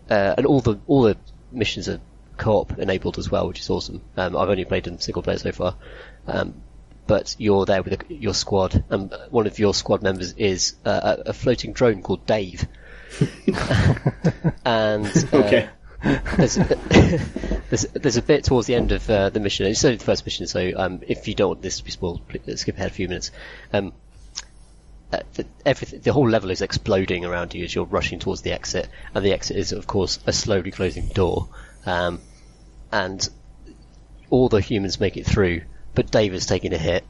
S3: all the missions are co-op enabled as well, which is awesome. I've only played in single player so far, but you're there with your squad, and one of your squad members is a floating drone called Dave. And
S1: Okay.
S3: there's a bit towards the end of the mission. It's only the first mission, so if you don't want this to be spoiled, skip ahead a few minutes. The whole level is exploding around you as you're rushing towards the exit, and the exit is, of course, a slowly closing door. And all the humans make it through, but Dave is taking a hit,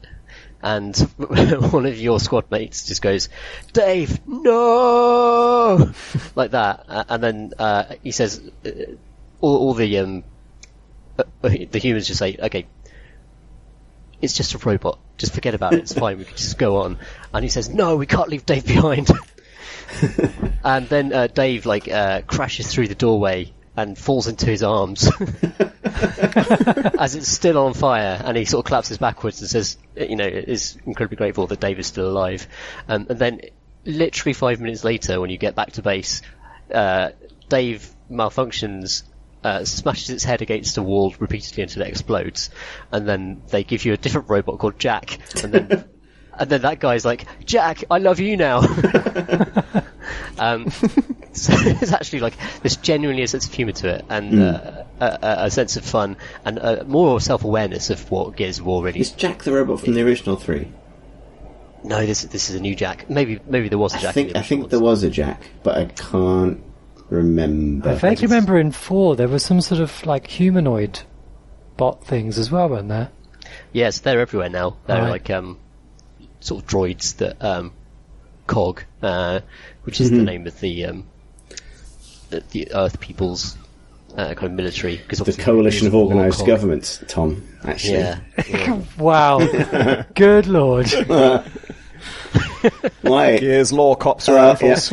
S3: and one of your squad mates just goes, "Dave, no!" like that, and then he says, all the humans just say, "Okay, it's just a robot, just forget about it, it's fine, we can just go on." And he says, "No, we can't leave Dave behind." And then Dave crashes through the doorway and falls into his arms as it's still on fire, and he sort of collapses backwards and says, is incredibly grateful that Dave is still alive. And then literally 5 minutes later, when you get back to base, Dave malfunctions, smashes its head against a wall repeatedly until it explodes, and then they give you a different robot called Jack, and then and then that guy's like, "Jack, I love you now." So it's actually like there's genuinely a sense of humour to it, and a sense of fun, and more self-awareness of what Gears of War really
S1: Is Jack the robot from the original 3?
S3: No, this is a new Jack. Maybe there was a Jack.
S1: I think there was a Jack, but I can't remember.
S2: I vaguely remember in 4 there was some sort of like humanoid bot things as well, weren't there?
S3: Yes, they're everywhere now. They're
S2: Right.
S3: like sort of droids that COG, which is the name of the Earth people's kind of military.
S1: The Coalition of Organised Governments, Tom, actually.
S3: Yeah.
S2: Wow. Good lord.
S1: Why?
S4: Gears, law, cops, rifles.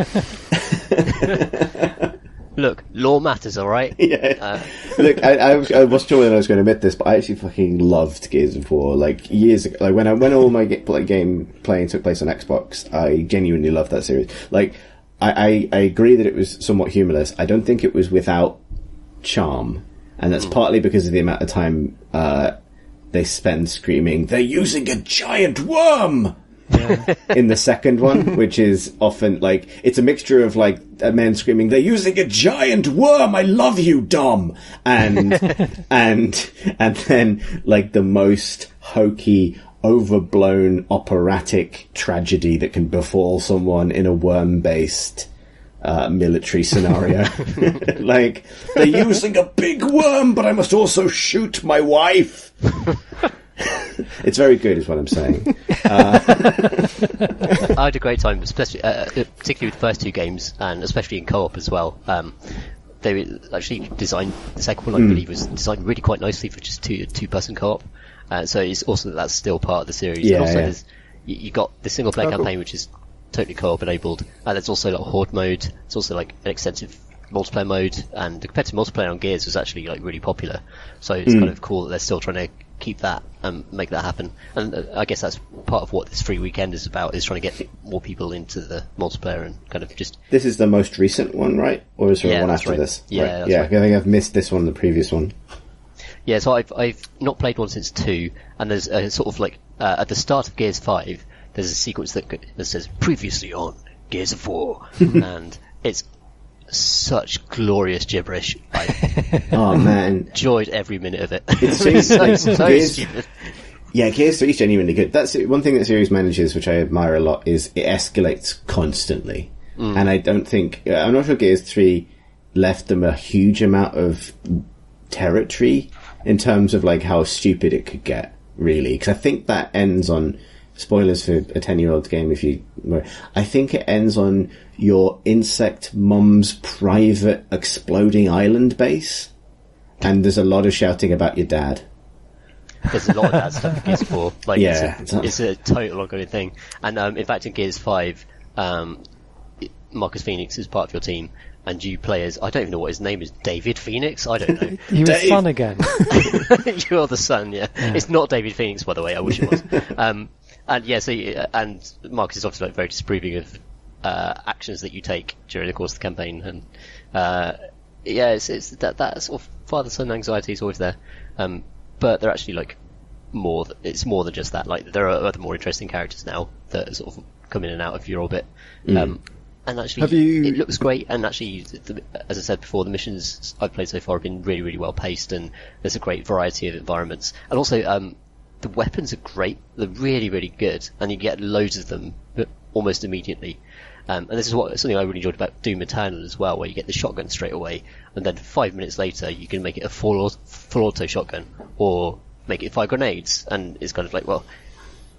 S3: Look, law matters, alright?
S1: Yeah. Look, I wasn't sure whether I was going to admit this, but I actually fucking loved Gears of War. Like, years ago, like when all my game playing took place on Xbox, I genuinely loved that series. Like, I agree that it was somewhat humorless. I don't think it was without charm, and that's partly because of the amount of time they spend screaming, "They're using a giant worm!" in the second one, which is often like it's a mixture of like men screaming, "They're using a giant worm! I love you, Dom!" and then like the most hokey, overblown operatic tragedy that can befall someone in a worm-based military scenario. Like, "They're using a big worm, but I must also shoot my wife." It's very good, is what I'm saying.
S3: I had a great time, especially, particularly with the first 2 games, and especially in co-op as well. They were actually designed, the second one I believe was designed really quite nicely for just two-person co-op. So it's also that's still part of the series.
S1: Yeah,
S3: and also
S1: yeah.
S3: you got the single player campaign, which is totally co-op enabled, and there's also like horde mode. It's also like an extensive multiplayer mode, and the competitive multiplayer on Gears was actually like really popular. So it's kind of cool that they're still trying to keep that and make that happen. And I guess that's part of what this free weekend is about, is trying to get more people into the multiplayer and kind of just...
S1: This is the most recent one, right? Or is there one
S3: that's
S1: after
S3: right.
S1: this?
S3: Yeah,
S1: right.
S3: that's
S1: Yeah,
S3: right.
S1: I think I've missed this one, the previous one.
S3: Yeah, so I've not played one since 2, and there's a sort of like, at the start of Gears 5, there's a sequence that says, "Previously on Gears of War," and it's such glorious gibberish.
S1: Oh man,
S3: Enjoyed every minute of it.
S1: It seems like
S3: so
S1: Gears,
S3: stupid.
S1: yeah, Gears 3 is genuinely good. That's one thing that series manages, which I admire a lot, is it escalates constantly. And I don't think, I'm not sure Gears 3 left them a huge amount of territory in terms of like how stupid it could get. really, because I think that ends on, spoilers for a 10-year-old game I think it ends on your insect mum's private exploding island base, and there's a lot of shouting about your dad.
S3: There's a lot of that stuff in Gears 4. Like,
S1: yeah,
S3: it's a total ongoing thing. And in fact, in Gears 5, Marcus Phoenix is part of your team, and you players, I don't even know what his name is, David Phoenix? I don't know.
S2: He was son again.
S3: You're the son, yeah. It's not David Phoenix, by the way, I wish it was. And yeah, so, and Marcus is obviously like very disapproving of actions that you take during the course of the campaign, and yeah, it's that sort of father-son anxiety is always there. But they're actually like it's more than just that. Like, there are other more interesting characters now that sort of come in and out of your orbit. And actually, it looks great. And actually, as I said before, the missions I've played so far have been really, really well paced, and there's a great variety of environments. And also, the weapons are great. They're really, really good, and you get loads of them almost immediately. And this is something I really enjoyed about Doom Eternal as well, where you get the shotgun straight away, and then 5 minutes later you can make it a full auto shotgun, or make it fire grenades, and it's kind of like, well,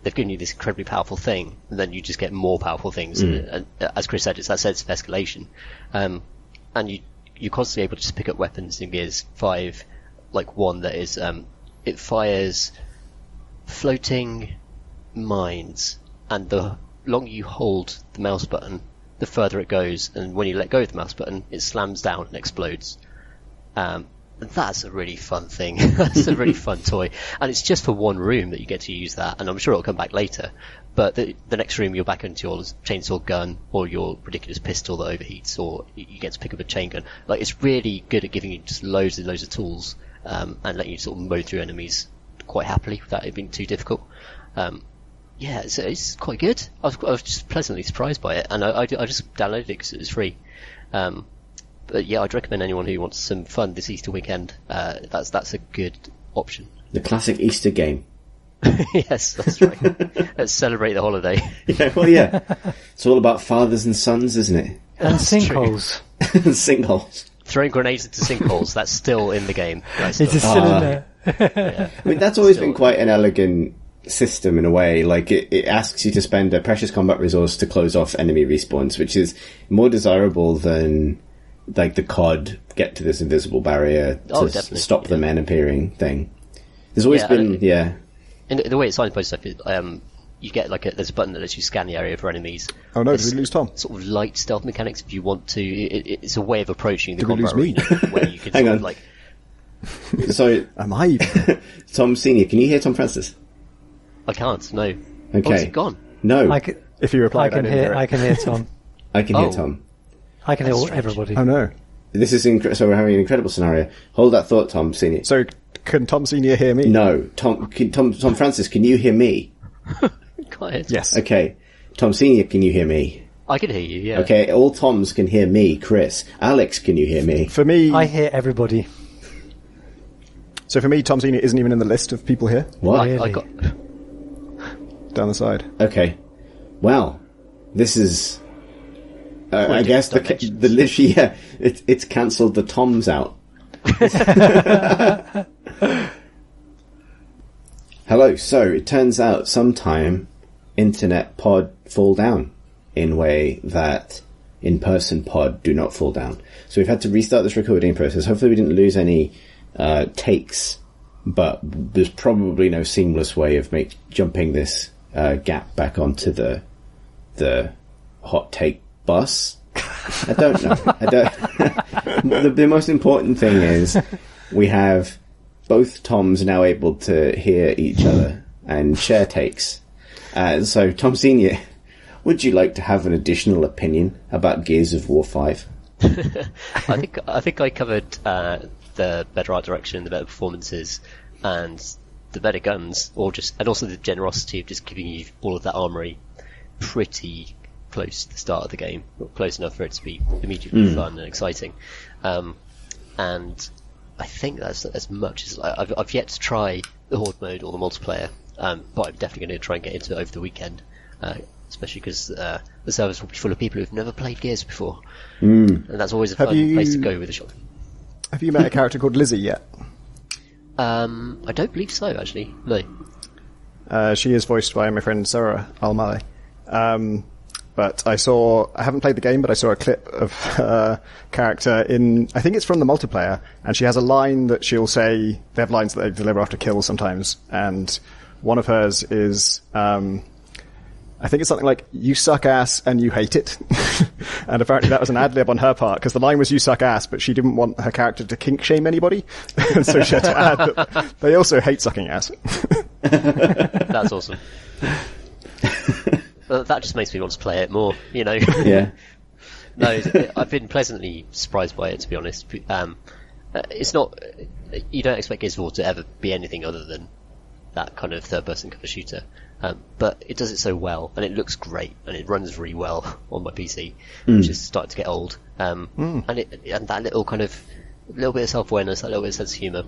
S3: they've given you this incredibly powerful thing, and then you just get more powerful things. And as Chris said, it's that sense of escalation. And you're constantly able to just pick up weapons in Gears 5, like one that is, it fires floating mines, and the longer you hold the mouse button, the further it goes, and when you let go of the mouse button, it slams down and explodes. And that's a really fun thing. That's a really fun toy. And it's just for one room that you get to use that, and I'm sure it'll come back later. But the next room, you're back into your chainsaw gun, or your ridiculous pistol that overheats, or you get to pick up a chain gun. Like, it's really good at giving you just loads and loads of tools, and letting you sort of mow through enemies quite happily without it being too difficult. Yeah, it's quite good. I was just pleasantly surprised by it, and I just downloaded it because it was free. But yeah, I'd recommend anyone who wants some fun this Easter weekend. That's a good option.
S1: The classic Easter game.
S3: Yes, that's right. Let's celebrate the holiday.
S1: Yeah, well, yeah. It's all about fathers and sons, isn't it?
S2: And sinkholes.
S1: Sinkholes.
S3: Throwing grenades into sinkholes, that's still in the game.
S2: It's still in there.
S3: Yeah.
S1: I mean, that's always been quite an elegant system in a way. Like, it asks you to spend a precious combat resource to close off enemy respawns, which is more desirable than like the COD get to this invisible barrier to stop the men appearing thing. There's always been,
S3: And the way it's signposted stuff is, you get there's a button that lets you scan the area for enemies.
S4: Oh no, did we lose Tom?
S3: Sort of light stealth mechanics if you want to. It's a way of approaching the
S4: Did we
S3: combat
S4: lose me?
S3: arena where you can
S1: Hang
S3: sort
S1: on.
S3: of like.
S1: So,
S4: Am I?
S1: Tom Senior, can you hear Tom Francis?
S3: I can't. No.
S1: Okay.
S3: Oh, is it gone?
S1: No,
S4: If you replied,
S2: I can hear Tom.
S1: I can hear Tom.
S2: I can hear
S3: That's strange.
S2: everybody.
S4: Oh no.
S1: This is so we're having an incredible scenario. Hold that thought, Tom Senior.
S4: So, can Tom Senior hear me?
S1: No, Tom Francis, can you hear me?
S3: Go ahead.
S4: Yes.
S1: Okay, Tom Senior, can you hear me?
S3: I can hear you. Yeah.
S1: Okay, all Toms can hear me. Chris, Alex, can you hear me?
S4: For me,
S2: I hear everybody.
S4: so for me, Tom Senior isn't even in the list of people here.
S1: What?
S3: I
S2: Really?
S3: got.
S4: Down the side.
S1: Okay, well, this is. I
S3: did
S1: guess
S3: dimensions.
S1: the literally, it's cancelled the Toms out. Hello. So it turns out sometime internet pod fall down in a way that in-person pod do not fall down. So we've had to restart this recording process. Hopefully we didn't lose any takes, but there's probably no seamless way of jumping this gap back onto the hot take bus. I don't know. The most important thing is we have both Toms now able to hear each other and share takes. So, Tom Senior, would you like to have an additional opinion about Gears of War 5?
S3: I think I covered the better art direction, the better performances, and the better guns, and also the generosity of just giving you all of that armory pretty close to the start of the game, not close enough for it to be immediately fun and exciting. And I think that's as much as I've yet to try the Horde mode or the multiplayer, but I'm definitely going to try and get into it over the weekend, especially because the servers will be full of people who've never played Gears before, and that's always a fun place to go with a shotgun.
S4: Have you met a character called Lizzie yet?
S3: I don't believe so, actually. No.
S4: She is voiced by my friend Sarah Al-Maleh. But I haven't played the game, but I saw a clip of her character I think it's from the multiplayer, and she has a line that she'll say. They have lines that they deliver after kills sometimes, and one of hers is, I think it's something like, "You suck ass and you hate it." And apparently that was an ad-lib on her part, because the line was "you suck ass," but she didn't want her character to kink shame anybody. And so she had to add that they also hate sucking ass.
S3: That's awesome. Well, that just makes me want to play it more, you know.
S1: Yeah.
S3: No, I've been pleasantly surprised by it, to be honest. It's not, you don't expect Gears of War to ever be anything other than that kind of third-person cover shooter. But it does it so well, and it looks great, and it runs really well on my PC, which is starting to get old. And that little bit of self-awareness, that little bit of sense of humour,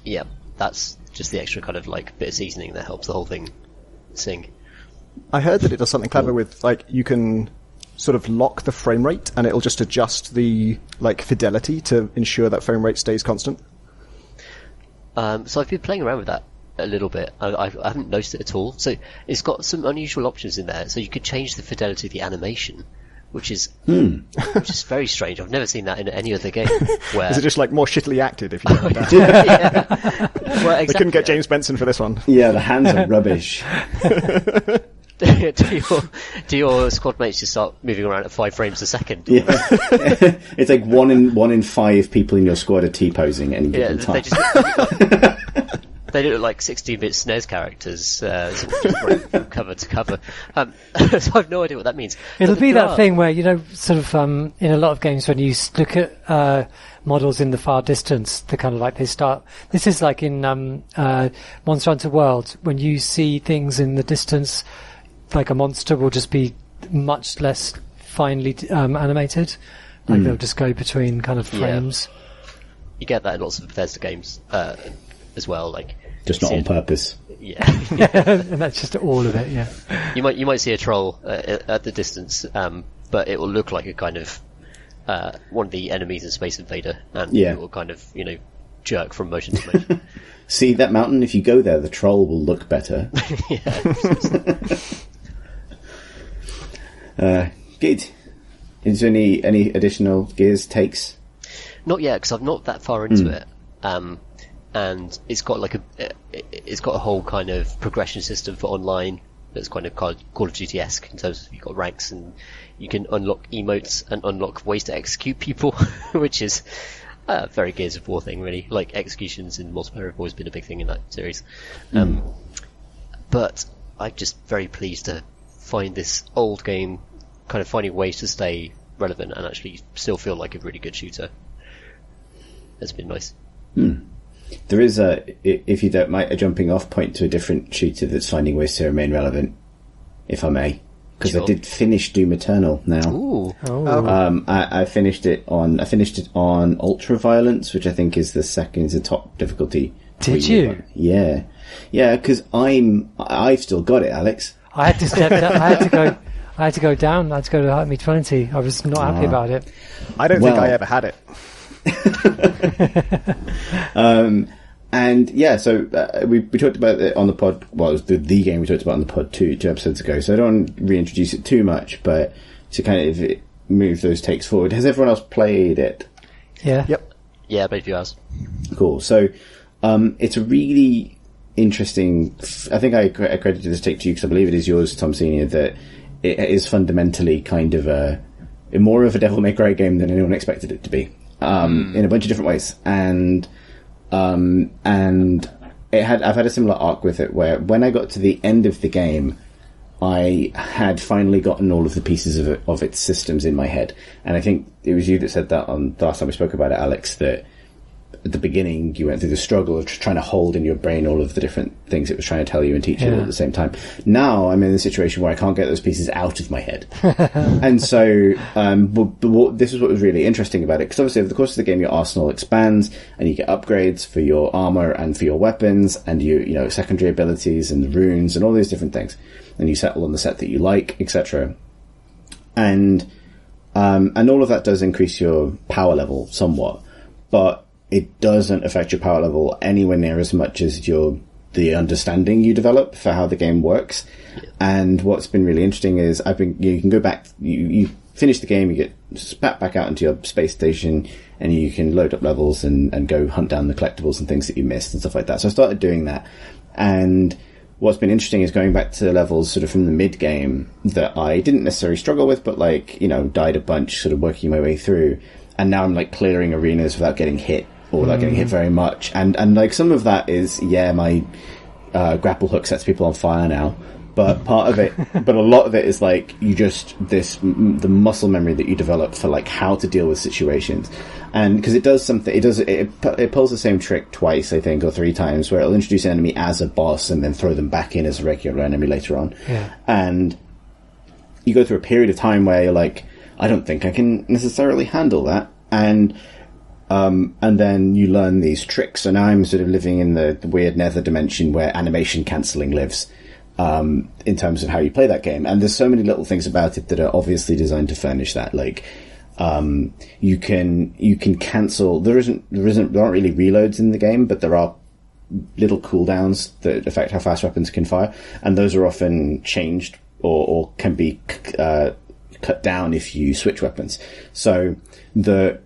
S3: yeah, that's just the extra kind of like bit of seasoning that helps the whole thing sing.
S4: I heard that it does something clever with, like, you can sort of lock the frame rate, and it'll just adjust the, like, fidelity to ensure that frame rate stays constant.
S3: So I've been playing around with that a little bit. I haven't noticed it at all. So it's got some unusual options in there. So you could change the fidelity of the animation, which is very strange. I've never seen that in any other game. Where...
S4: Is it just like more shittily acted if you do that?
S3: Yeah. Well, exactly.
S4: They couldn't get James Benson for this one.
S1: Yeah, the hands are rubbish.
S3: Do your squad mates just start moving around at 5 frames a second?
S1: Yeah. It's like one in 5 people in your squad are T-posing at any given time.
S3: They look like 16-bit SNES characters, from cover to cover. So I've no idea what that means.
S2: It'll be that thing where, you know, sort of, in a lot of games when you look at, models in the far distance, the kind of like they start, this is like in, Monster Hunter World, when you see things in the distance, like a monster will just be much less finely, animated. Like they'll just go between kind of frames.
S3: Yeah. You get that in lots of Bethesda games, as well, like
S1: just not on purpose.
S3: Yeah.
S2: And that's just all of it. Yeah.
S3: You might see a troll at the distance, but it will look like a kind of one of the enemies in Space Invader, and it will kind of, you know, jerk from motion to motion.
S1: See that mountain? If you go there, the troll will look better. Good. Is there any additional Gears takes?
S3: Not yet, because I'm not that far into it. And it's got like it's got a whole kind of progression system for online that's kind of Call of Duty-esque in terms of you've got ranks and you can unlock emotes and unlock ways to execute people, which is a very Gears of War thing, really. Like executions in multiplayer have always been a big thing in that series. But I'm just very pleased to find this old game kind of finding ways to stay relevant and actually still feel like a really good shooter. It's been nice.
S1: There is if you don't mind, a jumping off point to a different shooter that's finding ways to remain relevant, if I may. Because I did finish Doom Eternal now.
S3: Ooh.
S2: Oh.
S1: I finished it on Ultra Violence, which I think is the top difficulty.
S2: Did you?
S1: Yeah. Yeah, because I've still got it, Alex.
S2: I had to step it up. I had to go down. I had to go to Hurt Me 20. I was not happy about it.
S4: I don't think I ever had it.
S1: And yeah, so we talked about it on the pod. Well, it was the game we talked about on the pod two episodes ago. So I don't want to reintroduce it too much, but to kind of move those takes forward. Has everyone else played it?
S2: Yeah.
S4: Yep.
S3: Yeah, both of you has.
S1: Cool. So it's a really interesting. I think I accredited this take to you because I believe it is yours, Tom Senior. That it is fundamentally kind of more of a Devil May Cry game than anyone expected it to be. In a bunch of different ways, and I've had a similar arc with it, where when I got to the end of the game, I had finally gotten all of the pieces of its systems in my head, and I think it was you that said that on the last time we spoke about it, Alex, that at the beginning you went through the struggle of trying to hold in your brain all of the different things it was trying to tell you and teach you all at the same time. Now I'm in a situation where I can't get those pieces out of my head. And so this is what was really interesting about it, because obviously over the course of the game your arsenal expands and you get upgrades for your armor and for your weapons and you know secondary abilities and the runes and all these different things, and you settle on the set that you like, etc. And all of that does increase your power level somewhat, but it doesn't affect your power level anywhere near as much as your the understanding you develop for how the game works. Yeah. And what's been really interesting is you can go back, you finish the game, you get spat back out into your space station, and you can load up levels and go hunt down the collectibles and things that you missed and stuff like that. So I started doing that. And what's been interesting is going back to levels sort of from the mid game that I didn't necessarily struggle with, but like, died a bunch, sort of working my way through. And now I'm like clearing arenas without getting hit, or without getting hit very much. And like some of that is, my grapple hook sets people on fire now. But part of it, but a lot of it is like the muscle memory that you develop for like how to deal with situations. And because it does something, it pulls the same trick twice, I think, or 3 times, where it'll introduce an enemy as a boss and then throw them back in as a regular enemy later on.
S2: Yeah.
S1: And you go through a period of time where you're like, I don't think I can necessarily handle that. And then you learn these tricks. So now I'm sort of living in the weird nether dimension where animation cancelling lives. In terms of how you play that game. And there's so many little things about it that are obviously designed to furnish that. Like, you can cancel, there aren't really reloads in the game, but there are little cooldowns that affect how fast weapons can fire. And those are often changed or can be, cut down if you switch weapons. So they've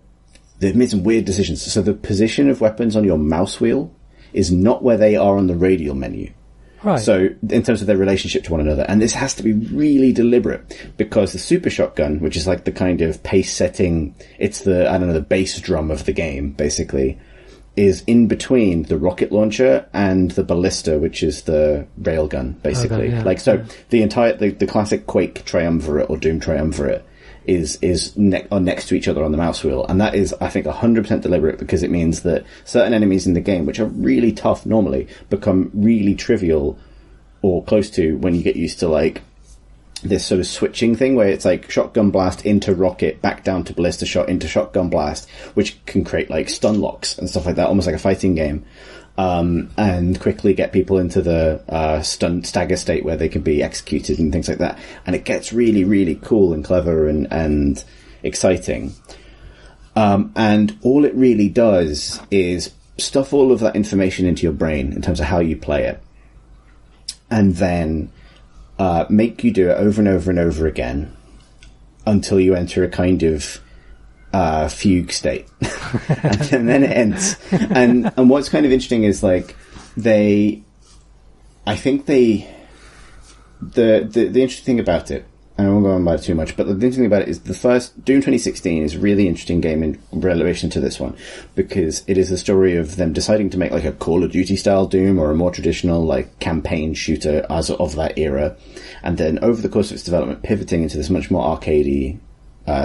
S1: made some weird decisions. So the position of weapons on your mouse wheel is not where they are on the radial menu.
S2: Right.
S1: So, in terms of their relationship to one another, and this has to be really deliberate, because the super shotgun, which is like the kind of pace setting, it's the bass drum of the game, basically, is in between the rocket launcher and the ballista, which is the railgun, basically.
S2: Okay, yeah.
S1: Like, so, the entire, the classic Quake triumvirate or Doom triumvirate are next to each other on the mouse wheel. And that is, I think, 100% deliberate, because it means that certain enemies in the game, which are really tough normally, become really trivial or close to when you get used to, like, this sort of switching thing where it's like shotgun blast into rocket, back down to ballista shot into shotgun blast, which can create, like, stun locks and stuff like that, almost like a fighting game. And quickly get people into the stagger state where they can be executed and things like that. And it gets really, really cool and clever and exciting. And all it really does is stuff all of that information into your brain in terms of how you play it. And then make you do it over and over and over again until you enter a kind of fugue state. and then it ends. And what's kind of interesting is, like, the interesting thing about it, and I won't go on about it too much, but the interesting thing about it is the first Doom 2016 is a really interesting game in relation to this one, because it is the story of them deciding to make like a Call of Duty style Doom, or a more traditional like campaign shooter as of that era, and then over the course of its development pivoting into this much more arcadey,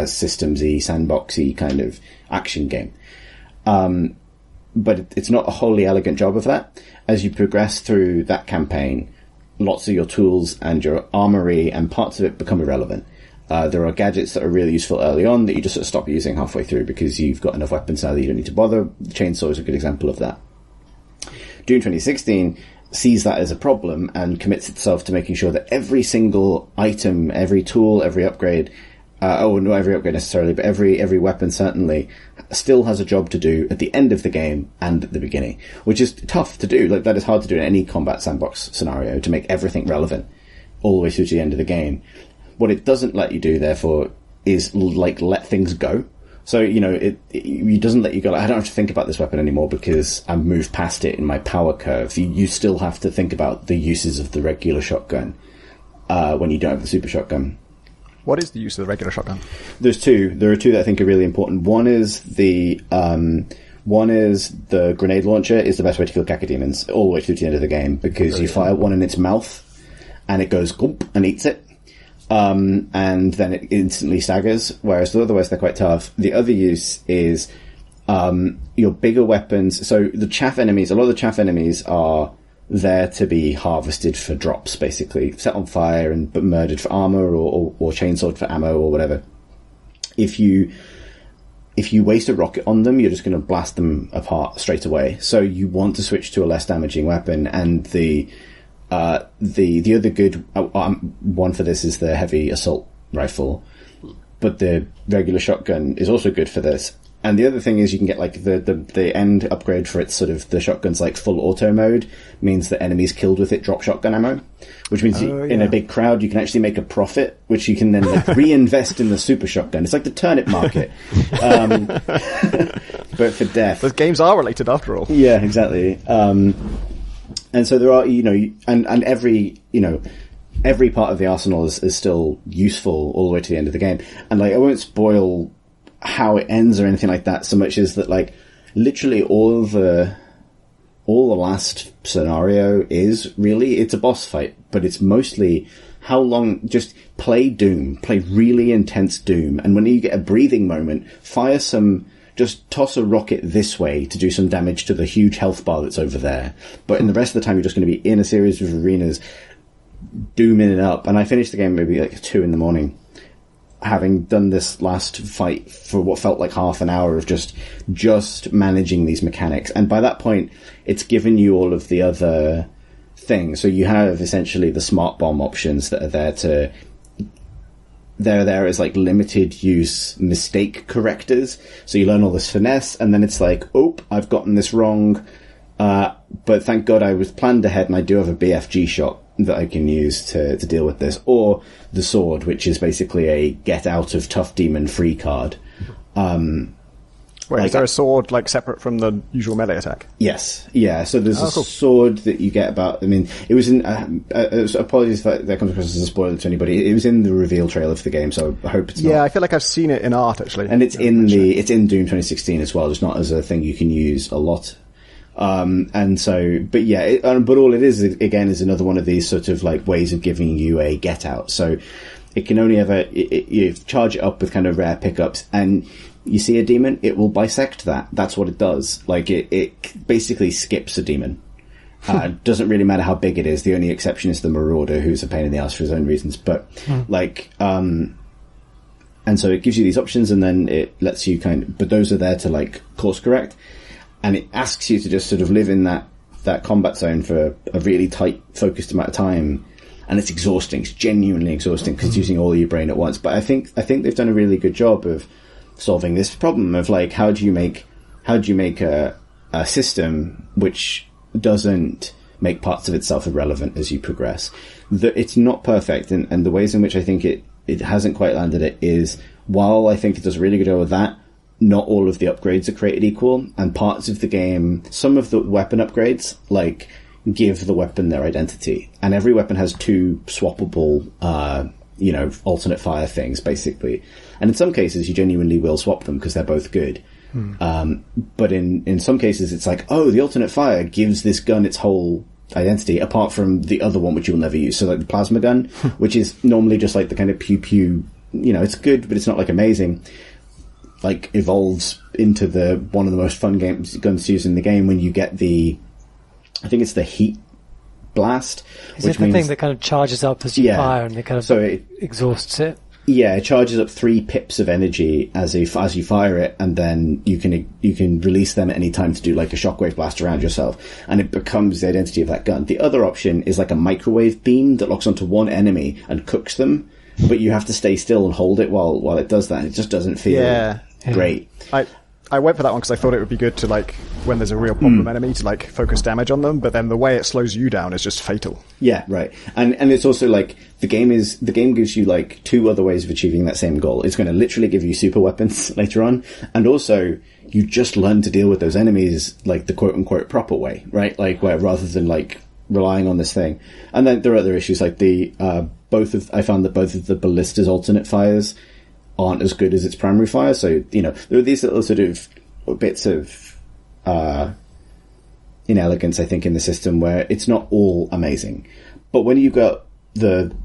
S1: systems-y, sandboxy kind of action game. But it's not a wholly elegant job of that. As you progress through that campaign, lots of your tools and your armory and parts of it become irrelevant. There are gadgets that are really useful early on that you just sort of stop using halfway through because you've got enough weapons now that you don't need to bother. The chainsaw is a good example of that. Doom 2016 sees that as a problem and commits itself to making sure that every single item, every tool, every upgrade, not every upgrade necessarily, but every weapon certainly still has a job to do at the end of the game and at the beginning, which is tough to do. Like, that is hard to do in any combat sandbox scenario, to make everything relevant all the way through to the end of the game. What it doesn't let you do, therefore, is like let things go. So, it doesn't let you go, like, I don't have to think about this weapon anymore because I've moved past it in my power curve. You still have to think about the uses of the regular shotgun when you don't have the super shotgun.
S4: What is the use of the regular shotgun?
S1: There's two. There are two that I think are really important. One is the grenade launcher is the best way to kill cacodemons all the way through to the end of the game, because you fire one in its mouth and it goes gulp and eats it. And then it instantly staggers, whereas otherwise they're quite tough. The other use is your bigger weapons. So the chaff enemies, a lot of the chaff enemies are there to be harvested for drops, basically. Set on fire and but murdered for armor or chainsawed for ammo or whatever. If you waste a rocket on them, you're just going to blast them apart straight away. So you want to switch to a less damaging weapon, and the other good one for this is the heavy assault rifle, but the regular shotgun is also good for this. And the other thing is you can get like the end upgrade for its sort of the shotgun's like full auto mode means that enemies killed with it drop shotgun ammo, which means in a big crowd you can actually make a profit, which you can then like reinvest in the super shotgun. It's like the turnip market, but for death.
S4: Those games are related after all.
S1: Yeah, exactly. And so there are, and every part of the arsenal is still useful all the way to the end of the game. And like, I won't spoil how it ends or anything like that so much as that like literally all the last scenario is really, it's a boss fight, but it's mostly how long, just play really intense Doom. And when you get a breathing moment, just toss a rocket this way to do some damage to the huge health bar that's over there. But in the rest of the time, you're just going to be in a series of arenas dooming it up. And I finished the game maybe like 2 a.m, having done this last fight for what felt like half an hour of just managing these mechanics. And by that point, it's given you all of the other things. So you have essentially the smart bomb options that are there as like limited use mistake correctors. So you learn all this finesse, and then it's like, oh, I've gotten this wrong. But thank God I was planned ahead, and I do have a BFG shot that I can use to deal with this, or the sword, which is basically a get out of tough demon free card.
S4: Wait, is there a sword like separate from the usual melee attack?
S1: Yes, yeah. So there's
S4: cool.
S1: sword that you get about. I mean, it was in. Apologies if that comes across as a spoiler to anybody. It was in the reveal trailer for the game, so I hope it's not.
S4: Yeah, I feel like I've seen it in art actually,
S1: and it's in Doom 2016 as well. It's not as a thing you can use a lot. And so, but yeah, but all it is again is another one of these sort of like ways of giving you a get out. So it can only ever, you charge it up with kind of rare pickups, and you see a demon, it will bisect that. That's what it does. Like it basically skips a demon. Doesn't really matter how big it is. The only exception is the Marauder, who's a pain in the ass for his own reasons. But and so it gives you these options, and then it lets you but those are there to like course correct. And it asks you to just sort of live in that combat zone for a really tight, focused amount of time. And it's exhausting. It's genuinely exhausting because it's using all of your brain at once. But I think they've done a really good job of solving this problem of like, how do you make a system which doesn't make parts of itself irrelevant as you progress? It's not perfect. And the ways in which I think it hasn't quite landed it is, while I think it does a really good job of that, not all of the upgrades are created equal, and parts of the game, some of the weapon upgrades, like, give the weapon their identity. And every weapon has 2 swappable, alternate fire things, basically. And in some cases, you genuinely will swap them because they're both good. But in some cases, it's like, oh, the alternate fire gives this gun its whole identity, apart from the other one, which you'll never use. So like the plasma gun, which is normally just like the kind of pew-pew, it's good, but it's not like amazing. Like evolves into one of the most fun guns to use in the game when you get I think it's the heat blast.
S2: Is it the thing that kind of charges up as you fire and it kind of exhausts it?
S1: Yeah, it charges up 3 pips of energy as you fire it, and then you can release them at any time to do like a shockwave blast around yourself, and it becomes the identity of that gun. The other option is like a microwave beam that locks onto one enemy and cooks them, but you have to stay still and hold it while it does that. It just doesn't feel great.
S4: I went for that one because I thought it would be good to, like, when there's a real problem enemy, to, like, focus damage on them, but then the way it slows you down is just fatal.
S1: Yeah, right. And it's also, like, the game gives you, like, 2 other ways of achieving that same goal. It's going to literally give you super weapons later on, and also, you just learn to deal with those enemies, like, the quote-unquote proper way, right? Like, where rather than, like, relying on this thing. And then there are other issues, like I found that both of the ballista's alternate fires aren't as good as its primary fire, so there are these little sort of bits of inelegance, I think, in the system where it's not all amazing. But when you've got the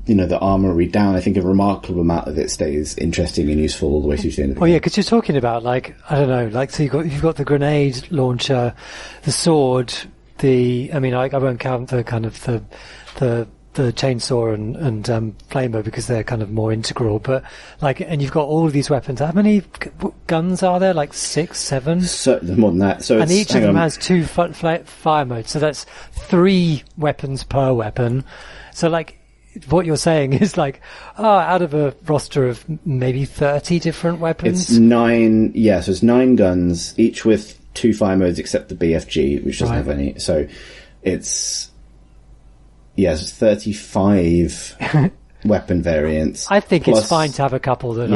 S1: armory down, I think a remarkable amount of it stays interesting and useful all the way through to the end of the game.
S2: Yeah, because you're talking about, like, I don't know, like, so you've got the grenade launcher, the sword, I won't count the kind of the chainsaw and flamer because they're kind of more integral, but like, and you've got all of these weapons. How many guns are there? Like 6, 7?
S1: So, more than that. So,
S2: and each of them has 2 fire modes, so that's 3 weapons per weapon. So like, what you're saying is like, out of a roster of maybe 30 different weapons.
S1: It's 9, so it's 9 guns, each with 2 fire modes except the BFG, which doesn't have any. So it's 35 weapon variants.
S2: I think it's fine to have a couple that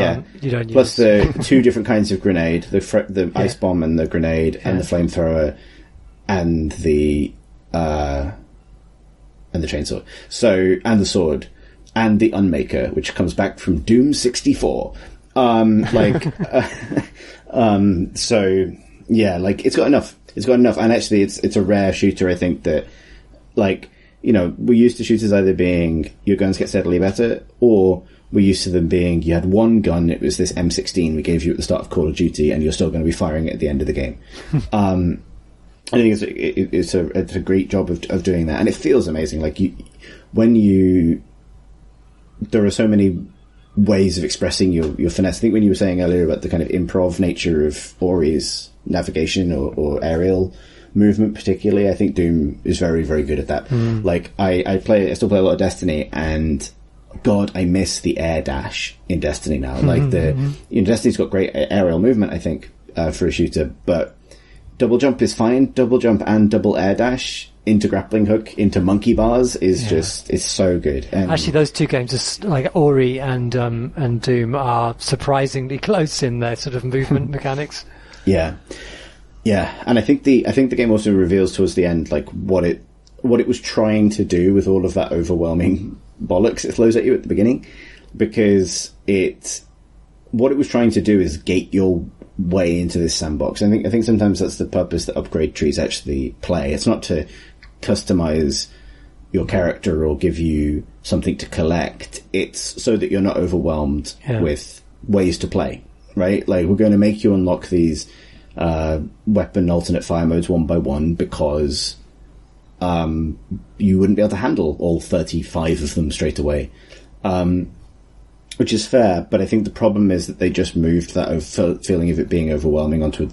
S2: you don't use.
S1: Plus the 2 different kinds of grenade, the ice bomb and the grenade, and the flamethrower, and the chainsaw. So, and the sword, and the Unmaker, which comes back from Doom 64. So yeah, like it's got enough. It's got enough, and actually, it's a rare shooter. I think that, like, you know, we're used to shooters either being your guns get steadily better, or we're used to them being you had one gun, it was this M16 we gave you at the start of Call of Duty, and you're still going to be firing it at the end of the game. I think it's a great job of doing that, and it feels amazing. Like there are so many ways of expressing your finesse. I think when you were saying earlier about the kind of improv nature of Ori's navigation or aerial movement particularly, I think Doom is very, very good at that. Like I still play a lot of Destiny, and God, I miss the air dash in Destiny now. Like Destiny's got great aerial movement, I think, for a shooter, but double jump is fine. Double jump and double air dash into grappling hook into monkey bars is just, it's so good.
S2: Actually, those 2 games, like Ori and Doom, are surprisingly close in their sort of movement mechanics. Yeah, and I think the game also reveals towards the end like what it was trying to do with all of that overwhelming bollocks it throws at you at the beginning, because what it was trying to do is gate your way into this sandbox. I think sometimes that's the purpose that upgrade trees actually play. It's not to customize your character or give you something to collect. It's so that you're not overwhelmed with ways to play, right? Like, we're going to make you unlock these weapon alternate fire modes one by one, because you wouldn't be able to handle all 35 of them straight away. Which is fair, but I think the problem is that they just moved that feeling of it being overwhelming onto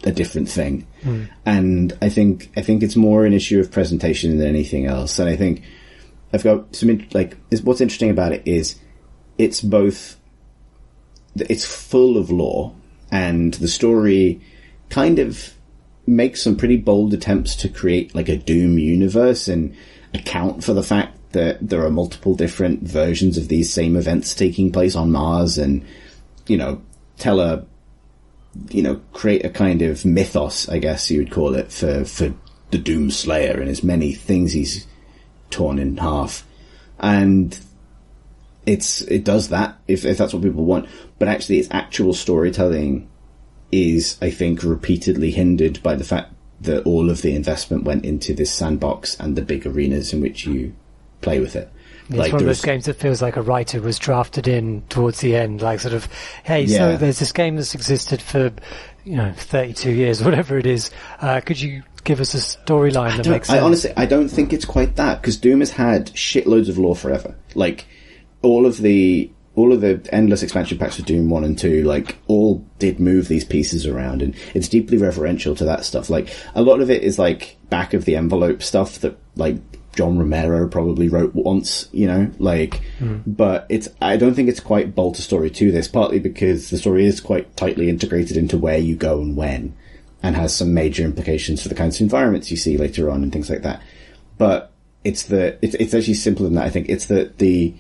S2: a different thing. And I think it's more an issue of presentation than anything else. And I think I've got some, what's interesting about it is it's full of lore, and the story kind of makes some pretty bold attempts to create like a Doom universe and account for the fact that there are multiple different versions of these same events taking place on Mars, and, create a kind of mythos, I guess you would call it, for the Doom Slayer and his many things he's torn in half. And it does that, if that's what people want. But actually its actual storytelling is, I think, repeatedly hindered by the fact that all of the investment went into this sandbox and the big arenas in which you play with it. It's one of those games that feels like a writer was drafted in towards the end, like sort of, hey, so there's this game that's existed for, 32 years, whatever it is. Could you give us a storyline that makes sense?
S1: Honestly, I don't think it's quite that, because Doom has had shitloads of lore forever. Like, all of the endless expansion packs for Doom 1 and 2, like, all did move these pieces around, and it's deeply reverential to that stuff. Like, a lot of it is, like, back of the envelope stuff that, like, John Romero probably wrote once, but I don't think it's quite bolt a story to this, partly because the story is quite tightly integrated into where you go and when, and has some major implications for the kinds of environments you see later on and things like that. But it's actually simpler than that. I think it's that they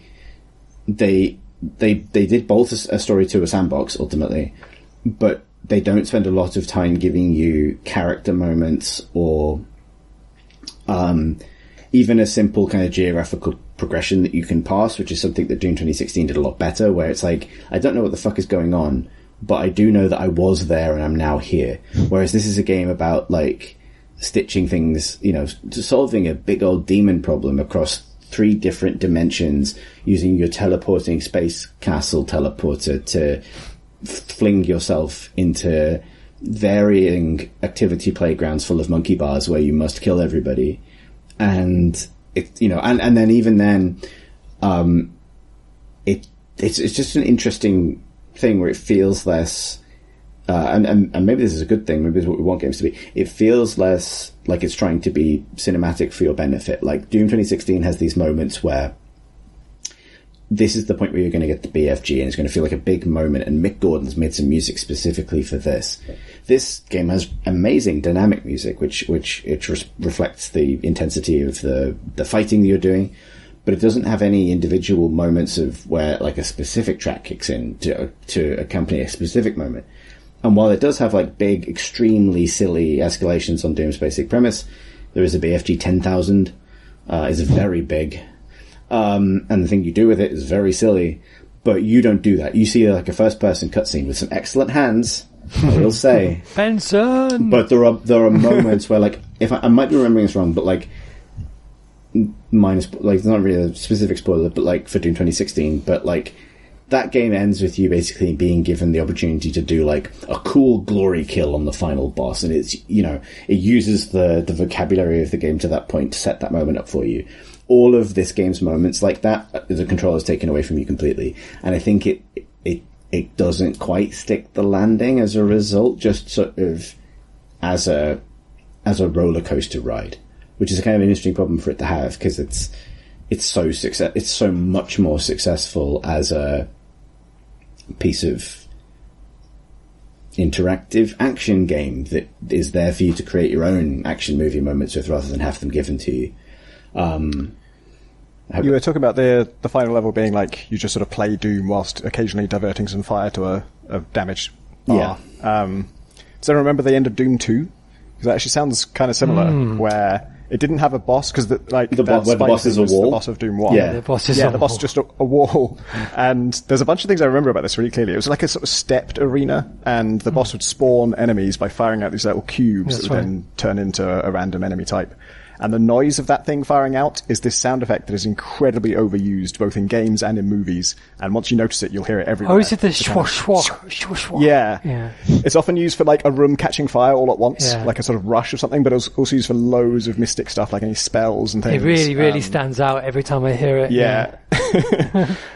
S1: did bolt a story to a sandbox ultimately, but they don't spend a lot of time giving you character moments or even a simple kind of geographical progression that you can pass, which is something that Doom 2016 did a lot better, where it's like, I don't know what the fuck is going on, but I do know that I was there and I'm now here. Whereas this is a game about, like, stitching things, solving a big old demon problem across 3 different dimensions using your teleporting space castle teleporter to fling yourself into varying activity playgrounds full of monkey bars where you must kill everybody. And it, and then even then, it's just an interesting thing where it feels less, and maybe this is a good thing, maybe this is what we want games to be. It feels less like it's trying to be cinematic for your benefit. Like Doom 2016 has these moments where this is the point where you're going to get the BFG, and it's going to feel like a big moment. And Mick Gordon's made some music specifically for this. This game has amazing dynamic music, which reflects the intensity of the fighting that you're doing, but it doesn't have any individual moments of where like a specific track kicks in to accompany a specific moment. And while it does have like big, extremely silly escalations on Doom's basic premise, there is a BFG 10,000, is very big. And the thing you do with it is very silly, but you don't do that. You see like a first person cutscene with some excellent hands, I will say.
S2: Benson!
S1: But there are moments where like, if I might be remembering this wrong, but like, minus, like, it's not really a specific spoiler, but like for Doom 2016, but like, that game ends with you basically being given the opportunity to do like a cool glory kill on the final boss, and it's, you know, it uses the vocabulary of the game to that point to set that moment up for you. All of this game's moments like that, the control is taken away from you completely, and I think it doesn't quite stick the landing as a result, just sort of as a roller coaster ride, which is a kind of an interesting problem for it to have, because it's so much more successful as a piece of interactive action game that is there for you to create your own action movie moments with, rather than have them given to you.
S4: You were talking about the final level being like you just sort of play Doom whilst occasionally diverting some fire to a damaged bar.
S1: Yeah.
S4: So I remember the end of Doom 2, because that actually sounds kind of similar, where it didn't have a boss, because the
S1: boss is a wall.
S4: The boss of Doom 1.
S1: Yeah,
S2: the boss is
S4: just a wall. And there's a bunch of things I remember about this really clearly. It was like a sort of stepped arena, and the boss would spawn enemies by firing out these little cubes that would then turn into a random enemy type. And the noise of that thing firing out is this sound effect that is incredibly overused, both in games and in movies. And once you notice it, you'll hear it everywhere.
S2: Oh, is it the swash, swash?
S4: Yeah. It's often used for like a room catching fire all at once, like a sort of rush of something, but it's also used for loads of mystic stuff, like any spells and things.
S2: It really stands out every time I hear it.
S4: Yeah.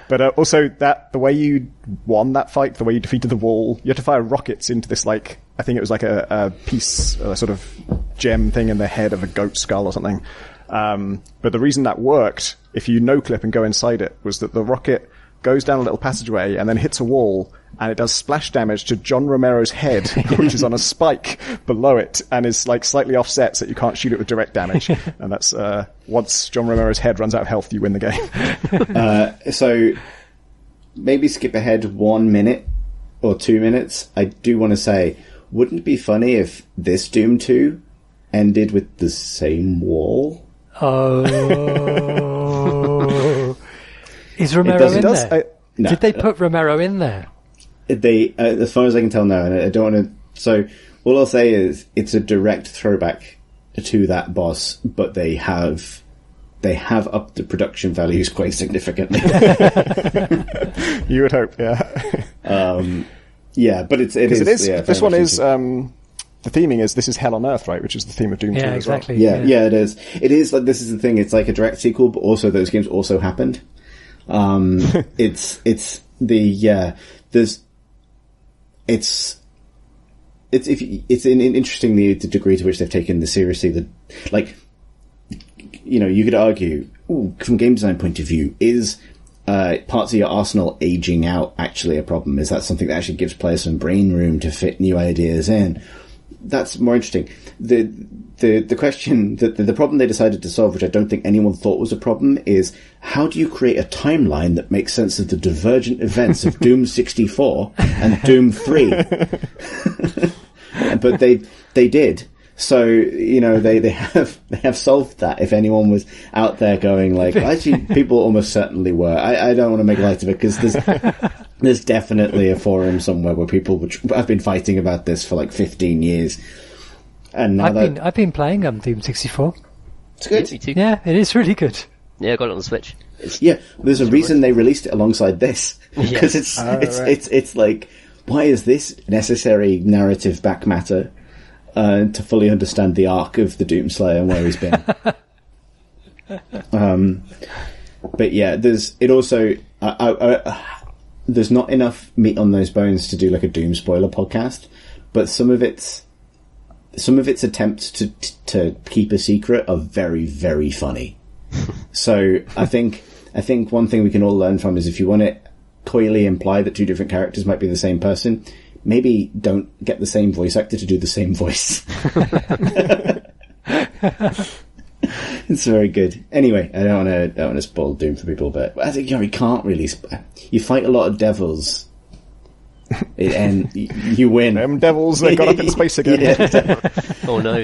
S4: But also the way you won that fight, the way you defeated the wall, you had to fire rockets into this, like, I think it was like a piece, a sort of gem thing in the head of a goat skull or something. But the reason that worked, if you no-clip and go inside it, was that the rocket goes down a little passageway and then hits a wall, and it does splash damage to John Romero's head, which is on a spike below it, and is like slightly offset so that you can't shoot it with direct damage. And that's, once John Romero's head runs out of health, you win the game.
S1: So maybe skip ahead 1 minute or 2 minutes. I do want to say, wouldn't it be funny if this Doom 2 ended with the same wall?
S2: Oh. Is Romero in there?
S1: No.
S2: Did they put Romero in there?
S1: They, as far as I can tell, no. And I don't want to. So all I'll say is it's a direct throwback to that boss, but they have upped the production values quite significantly.
S4: You would hope, yeah.
S1: Yeah, but it is. Yeah,
S4: this one is. The theming is this is Hell on Earth, right? Which is the theme of Doom 2 as well.
S2: Exactly.
S1: Yeah, it is. It is like, this is the thing. It's like a direct sequel, but also those games also happened. It's interesting the degree to which they've taken this seriously. You could argue, from game design point of view, is parts of your arsenal aging out actually a problem? Is that something that actually gives players some brain room to fit new ideas in? That's more interesting. The question, the problem they decided to solve, which I don't think anyone thought was a problem, is how do you create a timeline that makes sense of the divergent events of Doom 64 and Doom 3? But they did. So, they have solved that. If anyone was out there going like, actually, people almost certainly were. I don't want to make light of it, because there's definitely a forum somewhere where people have been fighting about this for like 15 years. And now
S2: I've been playing Doom 64.
S1: It's good.
S3: Me too.
S2: Yeah, it is really good.
S3: Yeah, I got it on the Switch.
S1: There's a reason they released it alongside this, because it's like, why is this necessary narrative back matter? To fully understand the arc of the Doomslayer and where he's been. But yeah, there's not enough meat on those bones to do like a Doom spoiler podcast, but some of its attempts to keep a secret are very, very funny. So I think I think one thing we can all learn from is if you want to coyly imply that two different characters might be the same person, maybe don't get the same voice actor to do the same voice. It's very good. Anyway, I don't want to spoil Doom for people, but I think you can't really. You fight a lot of devils, and you win.
S4: Them devils, they got up in space again.
S3: Oh no!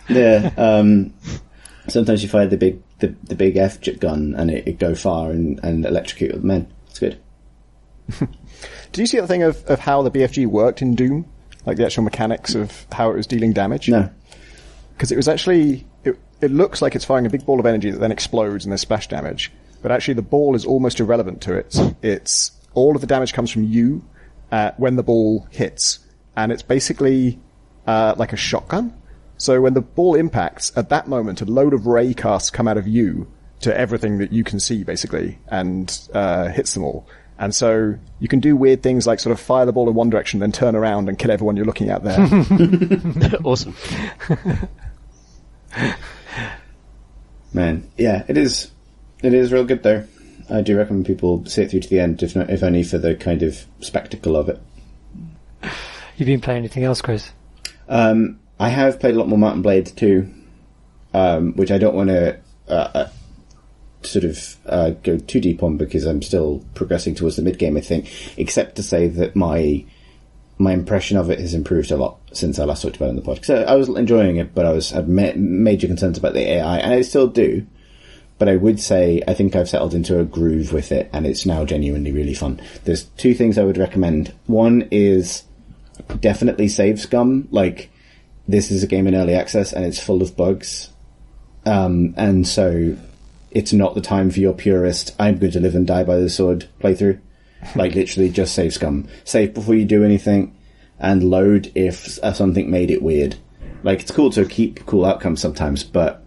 S1: Yeah. Sometimes you fire the big F gun, and it go far and electrocute the men. It's good.
S4: Did you see the thing of how the BFG worked in Doom? Like the actual mechanics of how it was dealing damage?
S1: No.
S4: Because it was actually... It looks like it's firing a big ball of energy that then explodes and there's splash damage. But actually the ball is almost irrelevant to it. It's... All of the damage comes from you when the ball hits. And it's basically like a shotgun. So when the ball impacts, at that moment, a load of ray casts come out of you to everything that you can see, basically, and hits them all. And so you can do weird things like sort of fire the ball in one direction, then turn around and kill everyone you're looking at there.
S3: Awesome.
S1: Man, yeah, it is real good though. I do recommend people see it through to the end, if only for the kind of spectacle of it.
S2: You've been playing anything else, Chris?
S1: I have played a lot more Mountain Blade 2, which I don't want to go too deep on because I'm still progressing towards the mid game, I think, except to say that my impression of it has improved a lot since I last talked about it in the podcast. So I was enjoying it, but I had major concerns about the AI, and I still do. But I would say I think I've settled into a groove with it, and it's now genuinely really fun. There's two things I would recommend. One is definitely save scum. Like, this is a game in early access, and it's full of bugs. And so it's not the time for your purist, I'm going to live and die by the sword playthrough. Like, literally just save scum. Save before you do anything, and load if something made it weird. Like, it's cool to keep cool outcomes sometimes, but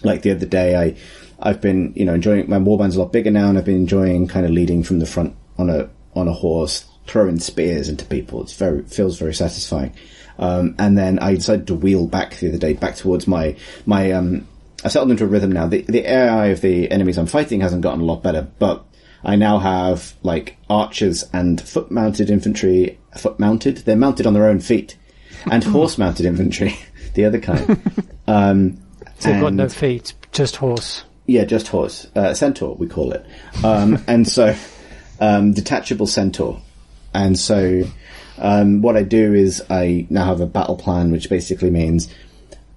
S1: like the other day I've been, enjoying, my warband's a lot bigger now, and I've been enjoying kind of leading from the front on a horse, throwing spears into people. Feels very satisfying. And then I decided to wheel back the other day, back towards my I settled into a rhythm now. The AI of the enemies I'm fighting hasn't gotten a lot better, but I now have, like, archers and foot-mounted infantry. Foot-mounted? They're mounted on their own feet. And horse-mounted infantry, the other kind.
S2: So they've got no feet, just horse.
S1: Yeah, just horse. Centaur, we call it. And so, detachable centaur. And so, what I do is I now have a battle plan, which basically means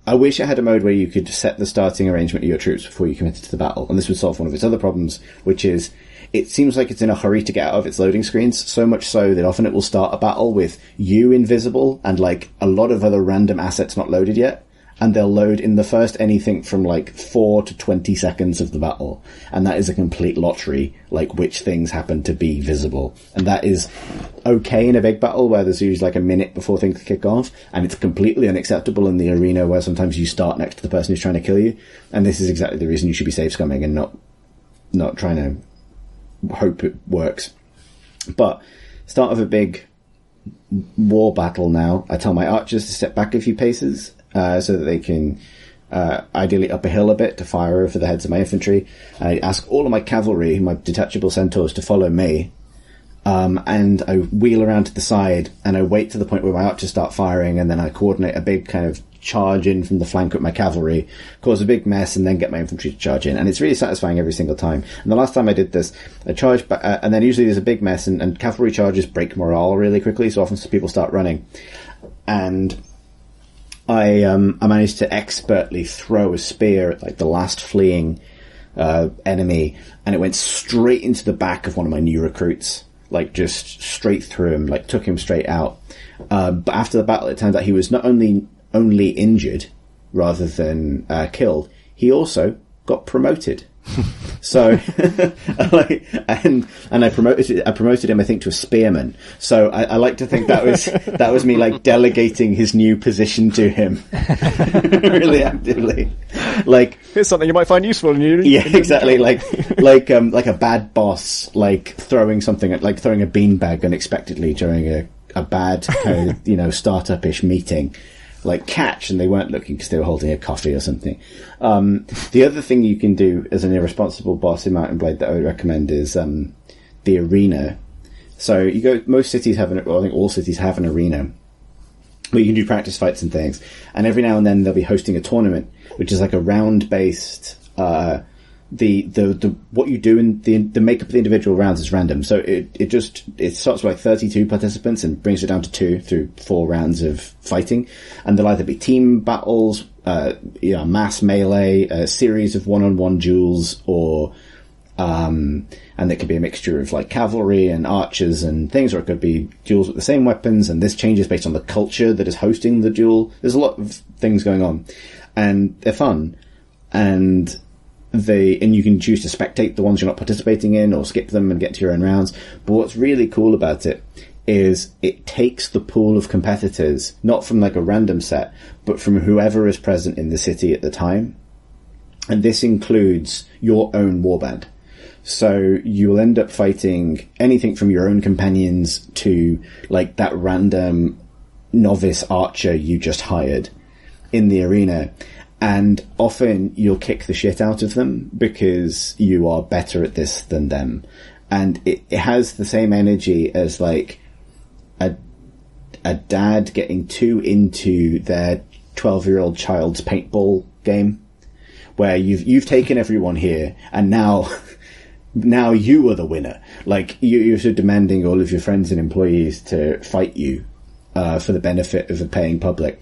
S1: I wish I had a mode where you could set the starting arrangement of your troops before you committed to the battle. And this would solve one of its other problems, which is it seems like it's in a hurry to get out of its loading screens, so much so that often it will start a battle with you invisible and, like, a lot of other random assets not loaded yet. And they'll load in the first anything from, like, 4 to 20 seconds of the battle. And that is a complete lottery, like, which things happen to be visible. And that is okay in a big battle where there's usually, like, a minute before things kick off. And it's completely unacceptable in the arena where sometimes you start next to the person who's trying to kill you. And this is exactly the reason you should be safe scumming and not trying to hope it works. But start of a big war battle now, I tell my archers to step back a few paces, so that they can ideally up a hill a bit to fire over the heads of my infantry. I ask all of my cavalry, my detachable centaurs, to follow me, and I wheel around to the side, and I wait to the point where my archers start firing, and then I coordinate a big kind of charge in from the flank with my cavalry, cause a big mess, and then get my infantry to charge in. And it's really satisfying every single time. And the last time I did this, I charged back, and then usually there's a big mess, and cavalry charges break morale really quickly, so often people start running. And I managed to expertly throw a spear at, like, the last fleeing enemy, and it went straight into the back of one of my new recruits, like, just straight through him, like, took him straight out. But after the battle, it turned out he was not only injured rather than killed, he also got promoted. So, and I promoted him, I think, to a spearman. So I like to think that was me, like, delegating his new position to him, really actively. Like,
S4: here's something you might find useful in you.
S1: Yeah, exactly. Like a bad boss, like throwing a beanbag unexpectedly during a bad kind of, startup-ish meeting. like catch, and they weren't looking because they were holding a coffee or something. The other thing you can do as an irresponsible boss in Mount and Blade that I would recommend is the arena. So you go, most cities have I think all cities have an arena where you can do practice fights and things, and every now and then they'll be hosting a tournament, which is like a round based. The what you do in the makeup of the individual rounds is random. So it starts with like 32 participants and brings it down to 2 through 4 rounds of fighting. And there'll either be team battles, mass melee, a series of one-on-one duels, or, and it could be a mixture of like cavalry and archers and things, or it could be duels with the same weapons. And this changes based on the culture that is hosting the duel. There's a lot of things going on, and they're fun. And you can choose to spectate the ones you're not participating in or skip them and get to your own rounds. But what's really cool about it is it takes the pool of competitors, not from like a random set, but from whoever is present in the city at the time. And this includes your own warband. So you'll end up fighting anything from your own companions to like that random novice archer you just hired in the arena. And often you'll kick the shit out of them because you are better at this than them. And it has the same energy as like a dad getting too into their 12-year-old child's paintball game, where you've taken everyone here and now you are the winner. Like you're sort of demanding all of your friends and employees to fight you for the benefit of the paying public.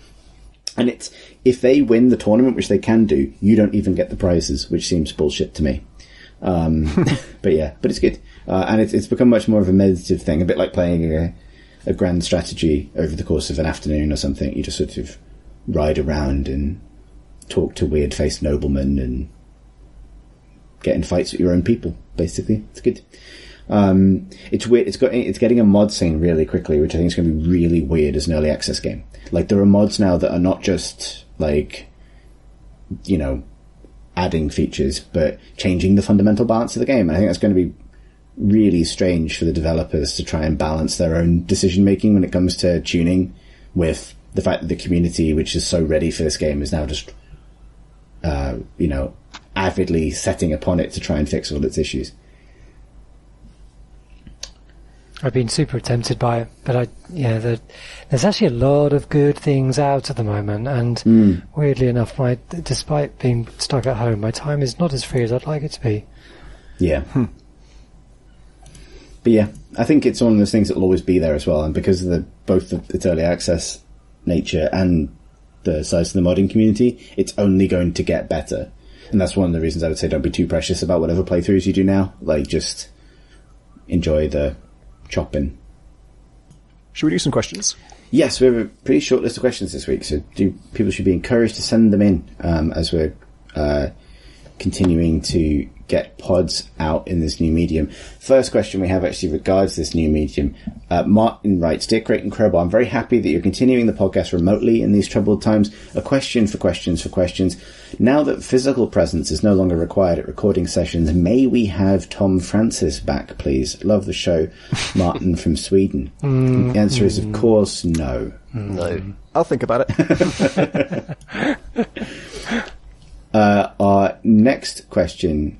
S1: And if they win the tournament, which they can do, you don't even get the prizes, which seems bullshit to me. But it's good. And it's become much more of a meditative thing, a bit like playing a grand strategy over the course of an afternoon or something. You just sort of ride around and talk to weird-faced noblemen and get in fights with your own people, basically. It's good. It's weird. It's getting a mod scene really quickly, which I think is going to be really weird as an early access game. Like there are mods now that are not just like, adding features, but changing the fundamental balance of the game. And I think that's going to be really strange for the developers to try and balance their own decision making when it comes to tuning, with the fact that the community, which is so ready for this game, is now just, avidly setting upon it to try and fix all its issues.
S2: I've been super tempted by it, but there's actually a lot of good things out at the moment, and weirdly enough, despite being stuck at home, my time is not as free as I'd like it to be.
S1: Yeah. But yeah, I think it's one of those things that will always be there as well, and because of both its early access nature and the size of the modding community, it's only going to get better. And that's one of the reasons I would say don't be too precious about whatever playthroughs you do now. Like, just enjoy the chopping.
S4: Should we do some questions?
S1: Yes, we have a pretty short list of questions this week, so people should be encouraged to send them in as we're continuing to get pods out in this new medium. First question we have actually regards this new medium. Martin writes, Dear Crate and Crowbar, I'm very happy that you're continuing the podcast remotely in these troubled times. A question for questions. Now that physical presence is no longer required at recording sessions, may we have Tom Francis back, please? Love the show. Martin from Sweden. The answer is, of course, no.
S3: No.
S4: I'll think about it.
S1: Our next question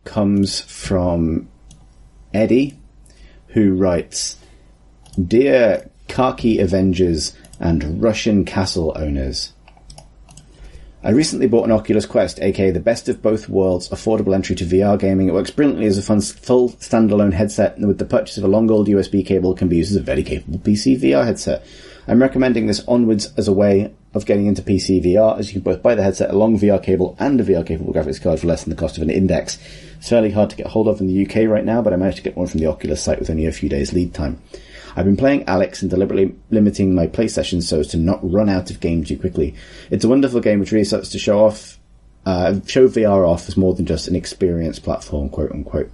S1: comes from Eddie, who writes, Dear Khaki Avengers and Russian Castle owners, I recently bought an Oculus Quest, aka the best of both worlds, affordable entry to VR gaming. It works brilliantly as a full standalone headset, and with the purchase of a long old USB cable can be used as a very capable PC VR headset. I'm recommending this onwards as a way of getting into PC VR, as you can both buy the headset, a long VR cable, and a VR-capable graphics card for less than the cost of an Index. It's fairly hard to get hold of in the UK right now, but I managed to get one from the Oculus site with only a few days lead time. I've been playing Alex and deliberately limiting my play sessions so as to not run out of game too quickly. It's a wonderful game which really starts to show VR off as more than just an experience platform, quote-unquote.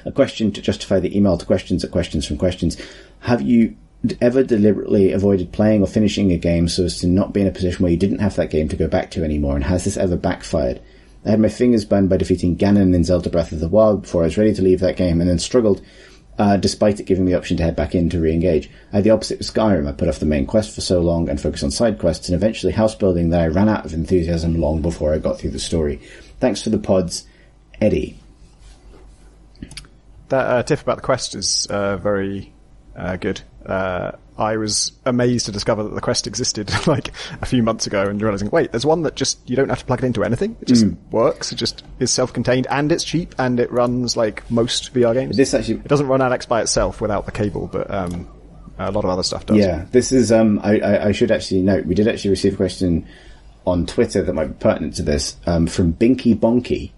S1: A question to justify the email to questions at questions from questions. Have you ever deliberately avoided playing or finishing a game so as to not be in a position where you didn't have that game to go back to anymore, and has this ever backfired? I had my fingers burned by defeating Ganon in Zelda Breath of the Wild before I was ready to leave that game, and then struggled despite it giving me the option to head back in to re-engage. I had the opposite with Skyrim. I put off the main quest for so long and focused on side quests and eventually house building that I ran out of enthusiasm long before I got through the story. Thanks for the pods, Eddie.
S4: That tip about the quest is very good. I was amazed to discover that the quest existed like a few months ago and realizing, wait, there's one that just, you don't have to plug it into anything. It just works. It just is self-contained and it's cheap and it runs like most VR games. It doesn't run Alex by itself without the cable, but a lot of other stuff does.
S1: Yeah, this is, I should actually note, we did actually receive a question on Twitter that might be pertinent to this, from Binky Bonky,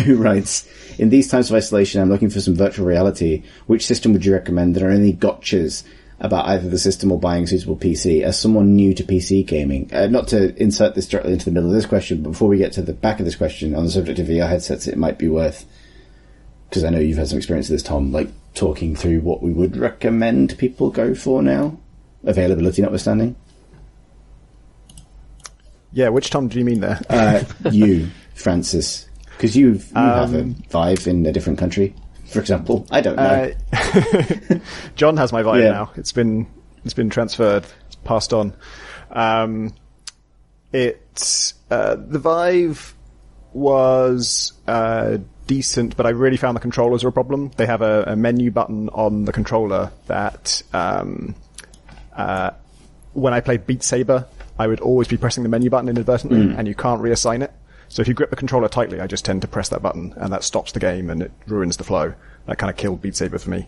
S1: who writes, in these times of isolation, I'm looking for some virtual reality. Which system would you recommend? There are any gotchas about either the system or buying a suitable PC? As someone new to PC gaming, not to insert this directly into the middle of this question, but before we get to the back of this question, on the subject of VR headsets, it might be worth, because I know you've had some experience with this, Tom, like talking through what we would recommend people go for now, availability notwithstanding.
S4: Yeah, which Tom do you mean there?
S1: You, Francis. Because you have a Vive in a different country, for example. I don't know.
S4: John has my Vive now. It's been transferred. It's passed on. The Vive was decent, but I really found the controllers were a problem. They have a menu button on the controller that when I played Beat Saber, I would always be pressing the menu button inadvertently, and you can't reassign it. So if you grip the controller tightly, I just tend to press that button, and that stops the game, and it ruins the flow. That kind of killed Beat Saber for me.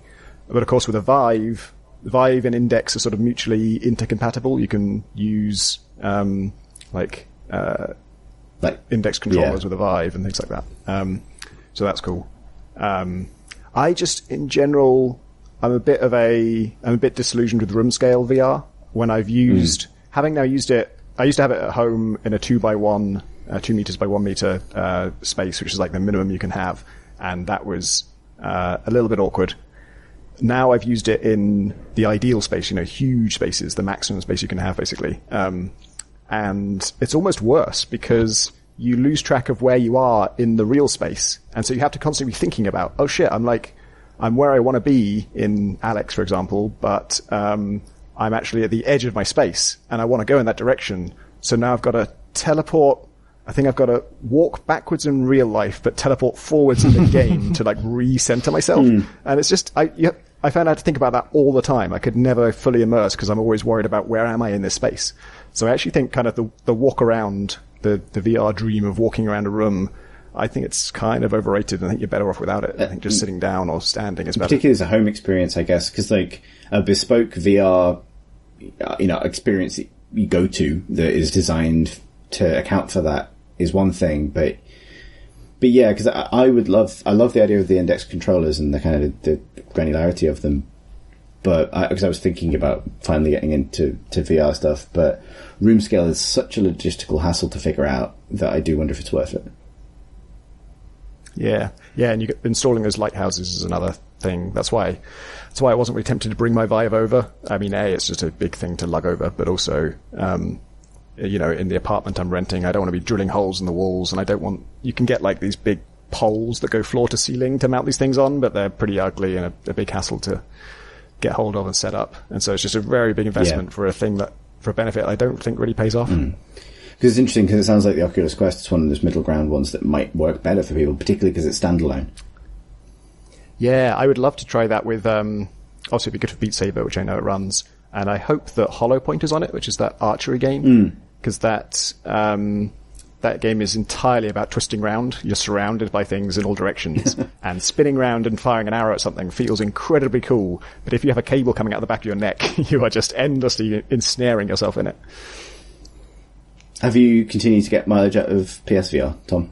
S4: But of course, with a Vive and Index are sort of mutually intercompatible. You can use like Index controllers with a Vive and things like that. So that's cool. I just, in general, I'm a bit disillusioned with room scale VR. When I've used, having now used it, I used to have it at home in a 2x1. 2 meters by 1 meter space, which is like the minimum you can have, and that was a little bit awkward. Now I've used it in the ideal space, huge spaces, the maximum space you can have, basically. And it's almost worse because you lose track of where you are in the real space, and so you have to constantly be thinking about, oh shit, I'm where I want to be in Alex, for example, but I'm actually at the edge of my space, and I want to go in that direction. So now I've got to teleport. I think I've got to walk backwards in real life, but teleport forwards in the game to like recenter myself. And it's just, I found out to think about that all the time. I could never fully immerse because I'm always worried about where am I in this space. So I actually think kind of the walk around, the VR dream of walking around a room, I think it's kind of overrated. I think you're better off without it. I think just sitting down or standing is better.
S1: Particularly as a home experience, I guess, because like a bespoke VR, experience that you go to that is designed to account for that is one thing, but yeah, because I love the idea of the Index controllers and the kind of the granularity of them, but because I was thinking about finally getting into VR stuff, but room scale is such a logistical hassle to figure out that I do wonder if it's worth it.
S4: Yeah, and installing those lighthouses is another thing. That's why I wasn't really tempted to bring my Vive over. I mean, it's just a big thing to lug over, but also in the apartment I'm renting, I don't want to be drilling holes in the walls, and you can get like these big poles that go floor to ceiling to mount these things on, but they're pretty ugly and a big hassle to get hold of and set up. And so it's just a very big investment for a benefit I don't think really pays off.
S1: Because it's interesting, because it sounds like the Oculus Quest is one of those middle ground ones that might work better for people, particularly because it's standalone.
S4: Yeah, I would love to try that with, obviously it'd be good for Beat Saber, which I know it runs, and I hope that Hollow Point is on it, which is that archery game. Because that game is entirely about twisting round. You're surrounded by things in all directions, and spinning round and firing an arrow at something feels incredibly cool. But if you have a cable coming out the back of your neck, you are just endlessly ensnaring yourself in it.
S1: Have you continued to get mileage out of PSVR, Tom?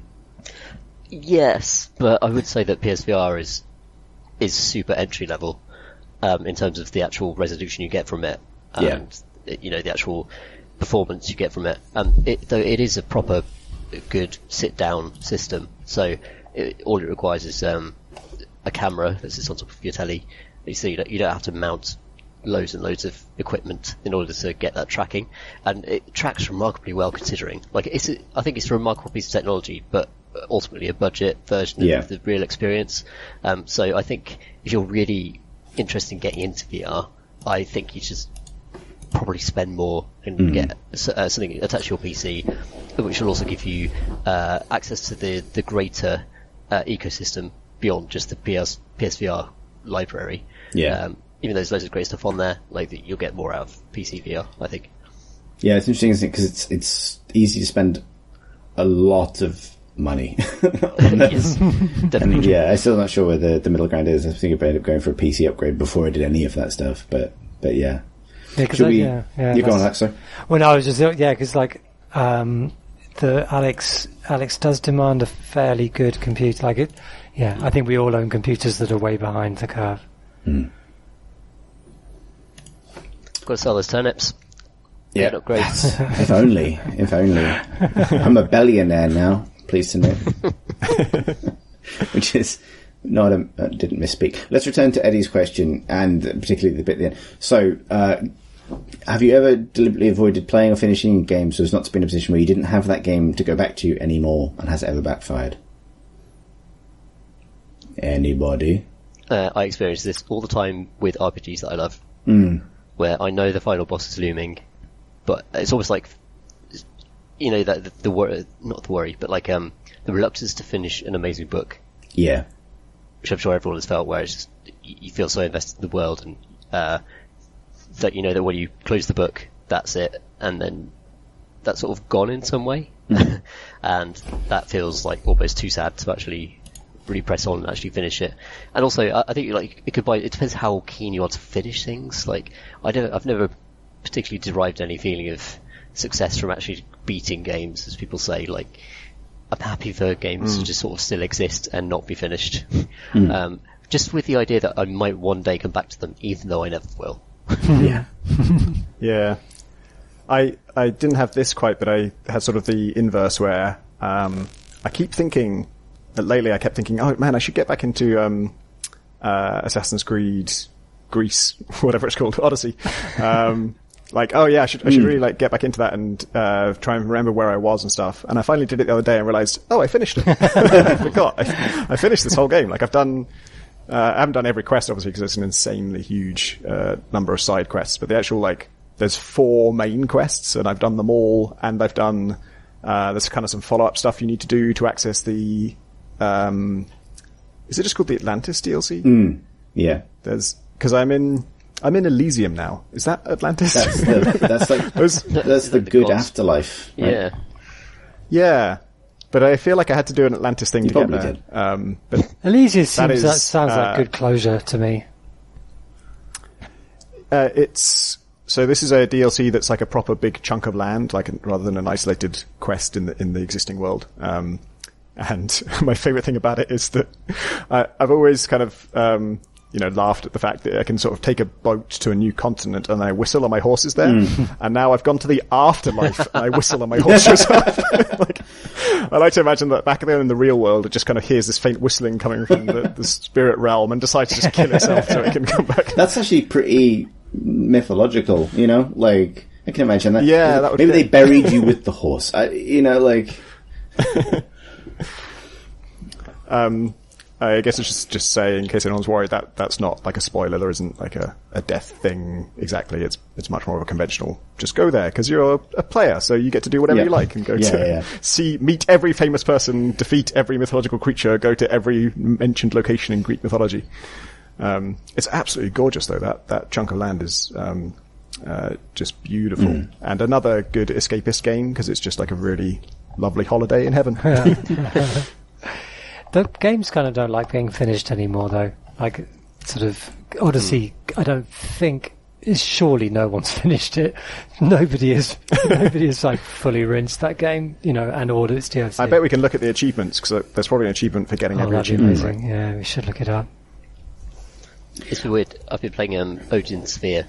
S3: Yes, but I would say that PSVR is super entry level in terms of the actual resolution you get from it, and the actual performance you get from it. Though it is a proper good sit down system, so all it requires is a camera that sits on top of your telly, so you don't have to mount loads and loads of equipment in order to get that tracking, and it tracks remarkably well considering. Like I think it's a remarkable piece of technology, but ultimately a budget version of the real experience. So I think if you're really interested in getting into VR, I think you should probably spend more and get something attached to your PC, which will also give you access to the greater ecosystem beyond just the PSVR library. Even though there's loads of great stuff on there, like you'll get more out of PC VR, I think. Yeah,
S1: it's interesting because it's easy to spend a lot of money.
S3: Yes, definitely.
S1: And, I'm still not sure where the middle ground is. I think I ended up going for a PC upgrade before I did any of that stuff, but yeah.
S2: Should we?
S1: You go on, Alex, sorry.
S2: Well, no, I was just because like the Alex does demand a fairly good computer. Like it, I think we all own computers that are way behind the curve.
S3: Got to sell those turnips.
S1: Yeah,
S3: upgrades.
S1: If only. I'm a billionaire now. Pleased to know. Which is not didn't misspeak. Let's return to Eddie's question, and particularly the bit at the end. So, have you ever deliberately avoided playing or finishing games so as not to be in a position where you didn't have that game to go back to anymore, and has it ever backfired? Anybody?
S3: I experience this all the time with RPGs that I love, where I know the final boss is looming, but it's almost like, that the worry, not the worry, but like the reluctance to finish an amazing book.
S1: Yeah.
S3: Which I'm sure everyone has felt, where it's just, you feel so invested in the world, and that you know that when you close the book, that's it, and then that's sort of gone in some way, and that feels like almost too sad to actually really press on and actually finish it. And also, I think like it depends how keen you are to finish things. Like I've never particularly derived any feeling of success from actually beating games, as people say. Like, I'm happy for games to just sort of still exist and not be finished. Just with the idea that I might one day come back to them, even though I never will.
S4: Yeah. I didn't have this quite, but I had sort of the inverse where I keep thinking, lately I kept thinking, oh man, I should get back into Assassin's Creed Greece, whatever it's called, Odyssey. Like, oh yeah, I should really like get back into that and try and remember where I was and stuff. And I finally did it the other day and realized, oh, I finished it. I forgot. I finished this whole game. Like I haven't done every quest obviously because it's an insanely huge number of side quests, but the actual like there's 4 main quests and I've done them all, and I've done there's kind of some follow-up stuff you need to do to access the is it just called the Atlantis DLC?
S1: Yeah.
S4: Because I'm in Elysium now. Is that Atlantis?
S1: That's the good afterlife. Right?
S4: Yeah. But I feel like I had to do an Atlantis thing to get there. But
S2: Elysium sounds like good closure to me.
S4: So this is a DLC that's like a proper big chunk of land, like rather than an isolated quest in the existing world. And my favorite thing about it is that I've always kind of laughed at the fact that I can sort of take a boat to a new continent and I whistle and my horse is there. And now I've gone to the afterlife and I whistle and my horse shows up. Like, I like to imagine that back there in the real world, it just kind of hears this faint whistling coming from the spirit realm and decides to just kill itself so it can come back.
S1: That's actually pretty mythological, like, I can imagine that.
S4: Yeah, that would
S1: maybe they buried you with the horse.
S4: I guess it's just say, in case anyone's worried, that's not like a spoiler. There isn't like a death thing exactly. It's much more of a conventional, just go there because you're a player, so you get to do whatever you like and go meet every famous person, defeat every mythological creature, go to every mentioned location in Greek mythology. It's absolutely gorgeous though. That chunk of land is just beautiful, and another good escapist game because it's just like a really lovely holiday in heaven.
S2: The games kind of don't like being finished anymore, though. Like, sort of, Odyssey, I don't think, surely no one's finished it. Nobody is like fully rinsed that game, and ordered its DLC.
S4: I bet we can look at the achievements, because there's probably an achievement for getting every achievement.
S2: Amazing. Right? Yeah, we should look it up.
S3: It's been weird. I've been playing Odin Sphere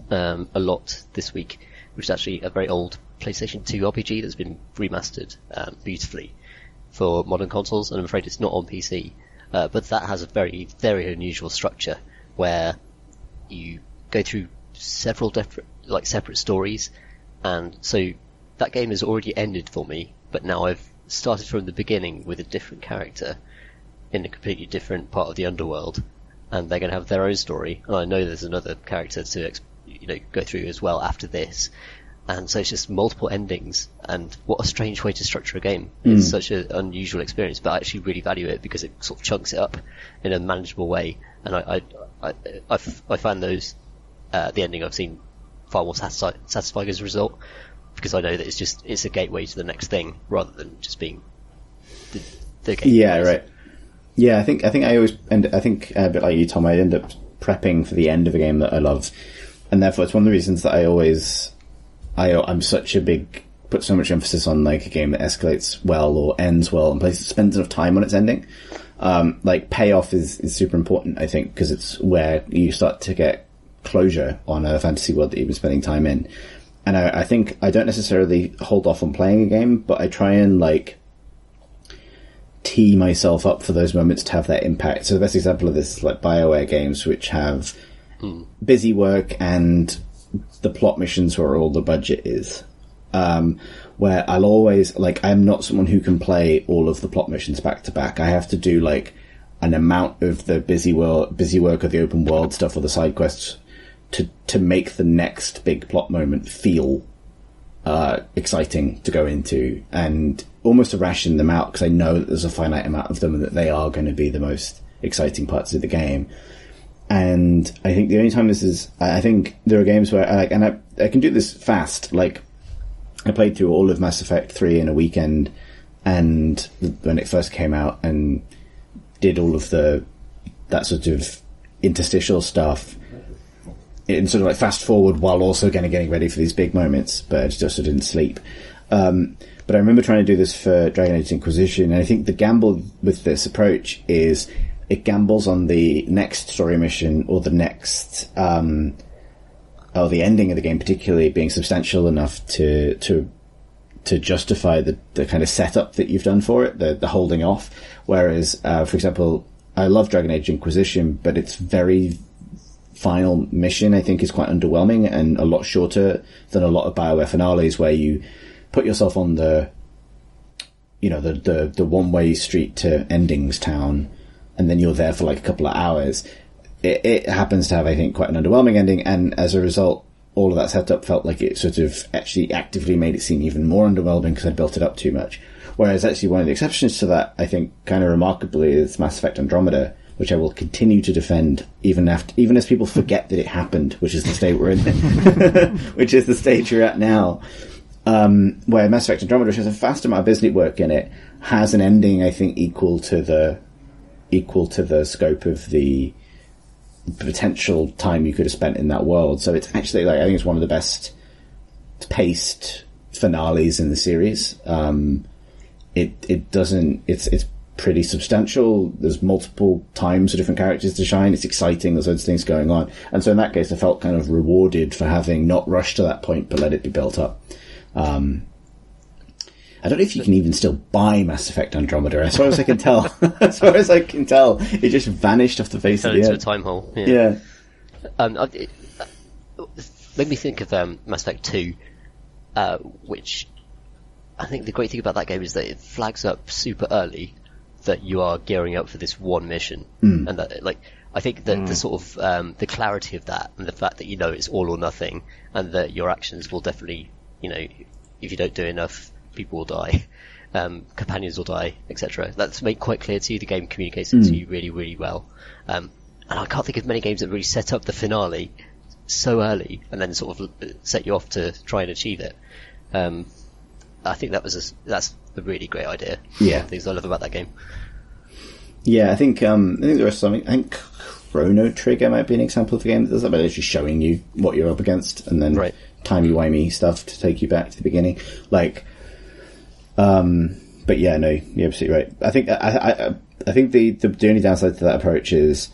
S3: a lot this week, which is actually a very old PlayStation 2 RPG that's been remastered beautifully for modern consoles, and I'm afraid it's not on PC. But that has a very, very unusual structure where you go through several separate stories, and so that game has already ended for me, but now I've started from the beginning with a different character in a completely different part of the underworld, and they're going to have their own story. And I know there's another character to go through as well after this. And so it's just multiple endings, and what a strange way to structure a game. It's such an unusual experience, but I actually really value it because it sort of chunks it up in a manageable way. And I find those, the ending I've seen far more satisfying as a result, because I know that it's a gateway to the next thing rather than just being the game.
S1: Yeah, right. Yeah, I think I always I think a bit like you, Tom, I end up prepping for the end of a game that I love, and therefore it's one of the reasons that I'm such a put so much emphasis on like a game that escalates well or ends well and spends enough time on its ending. Like payoff is super important, I think, because it's where you start to get closure on a fantasy world that you've been spending time in. And I think I don't necessarily hold off on playing a game, but I try and like tee myself up for those moments to have that impact. So the best example of this is like BioWare games, which have busy work and the plot missions where all the budget is. Where I'll always, like, I'm not someone who can play all of the plot missions back to back. I have to do, like, an amount of the busy work of the open world stuff or the side quests to make the next big plot moment feel exciting to go into, and almost to ration them out, because I know that there's a finite amount of them and that they are going to be the most exciting parts of the game. And I think the only time I think there are games where I can do this fast. Like, I played through all of Mass Effect 3 in a weekend, and when it first came out, and did all of that sort of interstitial stuff in sort of like fast forward while also getting ready for these big moments, but I just didn't sleep. But I remember trying to do this for Dragon Age Inquisition, and I think the gamble with this approach is it gambles on the next story mission or the next, or the ending of the game particularly being substantial enough to justify the kind of setup that you've done for it, the holding off. Whereas, for example, I love Dragon Age Inquisition, but its very final mission, I think, is quite underwhelming and a lot shorter than a lot of BioWare finales, where you put yourself on the one-way street to Endings Town, and then you're there for like a couple of hours. It happens to have, I think, quite an underwhelming ending, and as a result, all of that setup felt like it sort of actually actively made it seem even more underwhelming because I'd built it up too much. Whereas actually one of the exceptions to that, I think, kind of remarkably, is Mass Effect Andromeda, which I will continue to defend even as people forget that it happened, which is the state we're in, which is the stage you're at now. Where Mass Effect Andromeda, which has a vast amount of busy work in it, has an ending, I think, equal to the scope of the potential time you could have spent in that world. So it's actually, like, I think it's one of the best paced finales in the series. It's pretty substantial. There's multiple times for different characters to shine. It's exciting. There's loads of things going on. And so in that case, I felt kind of rewarded for having not rushed to that point, but let it be built up. I don't know if you can even still buy Mass Effect Andromeda. As far as I can tell, it just vanished off the face of the earth.
S3: Into a time hole.
S1: Yeah.
S3: It made me think of Mass Effect 2, which I think the great thing about that game is that it flags up super early that you are gearing up for this one mission, and that, like, I think that the sort of the clarity of that, and the fact that it's all or nothing, and that your actions will definitely, if you don't do enough, people will die, companions will die, etc. That's made quite clear to you. The game communicates it to you really, really well. And I can't think of many games that really set up the finale so early and then sort of set you off to try and achieve it. I think that's a really great idea.
S1: Yeah.
S3: Things I love about that game.
S1: Yeah, I think there are something. I think Chrono Trigger might be an example of a game that does that, but it's just showing you what you're up against, and then timey-wimey stuff to take you back to the beginning. Like, but yeah, no, you're absolutely right. I think the only downside to that approach is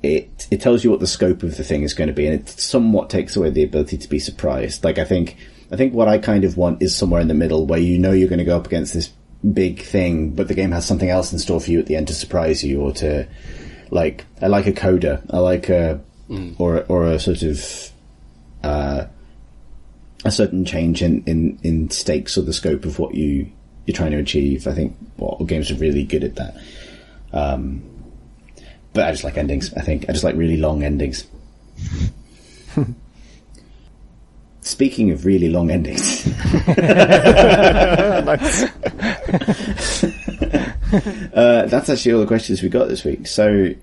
S1: it tells you what the scope of the thing is going to be, and it somewhat takes away the ability to be surprised. Like, I think what I kind of want is somewhere in the middle where you're going to go up against this big thing, but the game has something else in store for you at the end to surprise you, or to, like, I like a coda, I like or a sort of a certain change in stakes or the scope of what you you're trying to achieve. I think games are really good at that. But I just like endings. I just like really long endings. Speaking of really long endings, that's actually all the questions we got this week. So,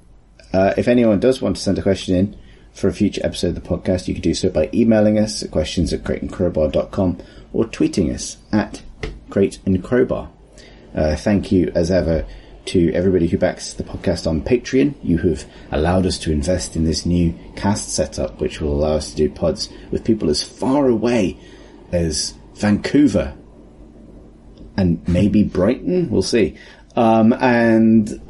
S1: if anyone does want to send a question in for a future episode of the podcast, you can do so by emailing us at questions@crateandcrowbar.com or tweeting us at crateandcrowbar. Thank you, as ever, to everybody who backs the podcast on Patreon. You have allowed us to invest in this new cast setup, which will allow us to do pods with people as far away as Vancouver and maybe Brighton. We'll see. And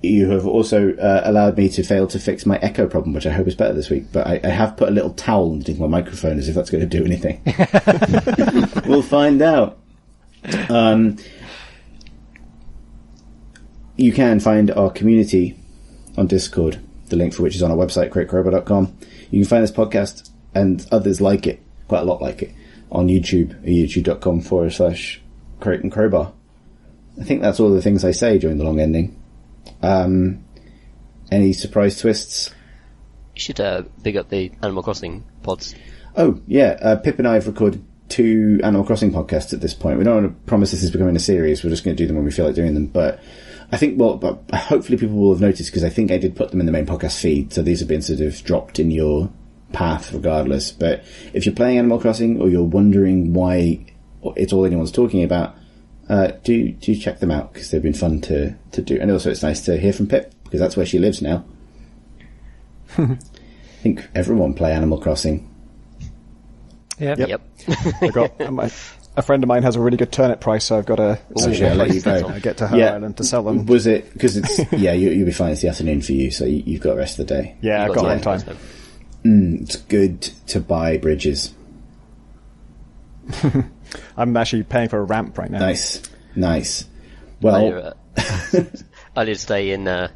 S1: you have also allowed me to fail to fix my echo problem, which I hope is better this week. But I have put a little towel underneath my microphone as if that's going to do anything. We'll find out. You can find our community on Discord, the link for which is on our website, crateandcrowbar.com. You can find this podcast and others like it, quite a lot like it, on YouTube at youtube.com/crateandcrowbar. I think that's all the things I say during the long ending. Any surprise twists?
S3: You should big up the Animal Crossing pods.
S1: Oh, yeah. Pip and I have recorded 2 Animal Crossing podcasts at this point. We don't want to promise this is becoming a series. We're just going to do them when we feel like doing them. But I think, but hopefully people will have noticed, because I think I did put them in the main podcast feed. So these have been sort of dropped in your path regardless. But if you're playing Animal Crossing or you're wondering why it's all anyone's talking about, do check them out, because they've been fun to do. And also it's nice to hear from Pip, because that's where she lives now. I think everyone play Animal Crossing.
S2: Yep.
S4: I got a friend of mine has a really good turnip price, so I've got to
S1: let you go.
S4: Get to her island to sell them.
S1: Was it because it's you'll be fine. It's the afternoon for you, so you've got the rest of the day.
S4: Yeah, I've got a long time.
S1: It's good to buy bridges.
S4: I'm actually paying for a ramp right now.
S1: Nice. Well,
S3: I did stay in the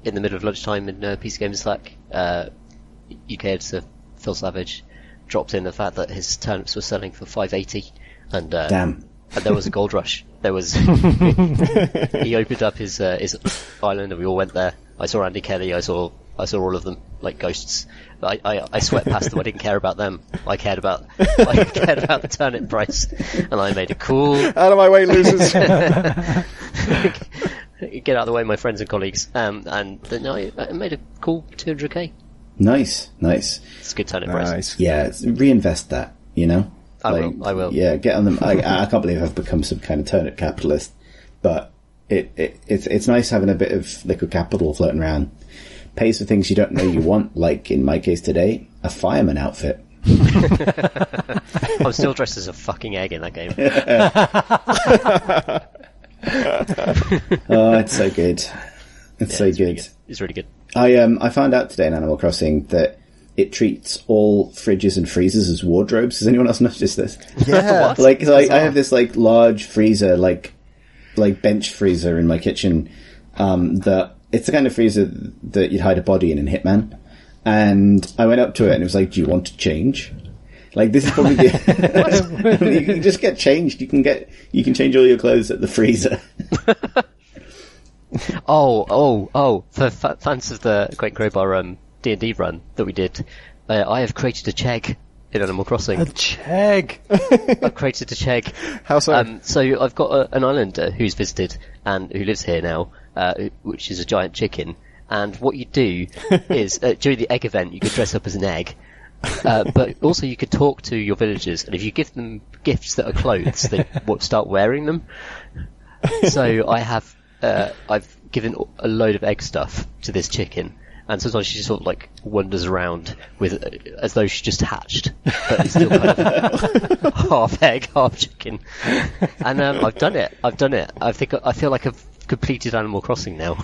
S3: middle of lunchtime in PC Games Slack. UK editor Phil Savage dropped in the fact that his turnips were selling for $5.80, and
S1: damn.
S3: And there was a gold rush. There was he opened up his island, and we all went there. I saw Andy Kelly. I saw all of them like ghosts. I swept past them. I didn't care about them. I cared about the turnip price, and I made a cool.
S4: Out of my way, losers!
S3: Get out of the way, my friends and colleagues. And then I made a cool 200k.
S1: Nice.
S3: It's a good turnip price.
S1: Yeah, reinvest that. You know.
S3: I will.
S1: Yeah, get on them. I can't believe I've become some kind of turnip capitalist, but it's nice having a bit of liquid capital floating around. Pays for things you don't know you want, like in my case today, a fireman outfit.
S3: I'm still dressed as a fucking egg in that game.
S1: Oh, it's so good. It's so good.
S3: Really good. It's really good.
S1: I found out today in Animal Crossing that it treats all fridges and freezers as wardrobes. Has anyone else noticed this?
S4: Yeah.
S1: I have this large freezer, like bench freezer in my kitchen, that it's the kind of freezer that you'd hide a body in Hitman. And I went up to it and it was like, do you want to change? Like, this is probably you can just get changed. You can change all your clothes at the freezer.
S3: Oh! For fans of the Great Crowbar D&D run that we did, I have created a Chegg in Animal Crossing.
S2: A Chegg.
S3: I've created a Chegg.
S4: How so?
S3: So I've got an islander who's visited and who lives here now, which is a giant chicken. And what you do is during the egg event, you could dress up as an egg. But also you could talk to your villagers, and if you give them gifts that are clothes, they start wearing them. So I've given a load of egg stuff to this chicken, and sometimes she just sort of like wanders around with as though she just hatched, but it's still kind of half egg, half chicken. And I've done it. I feel like I've completed Animal Crossing now.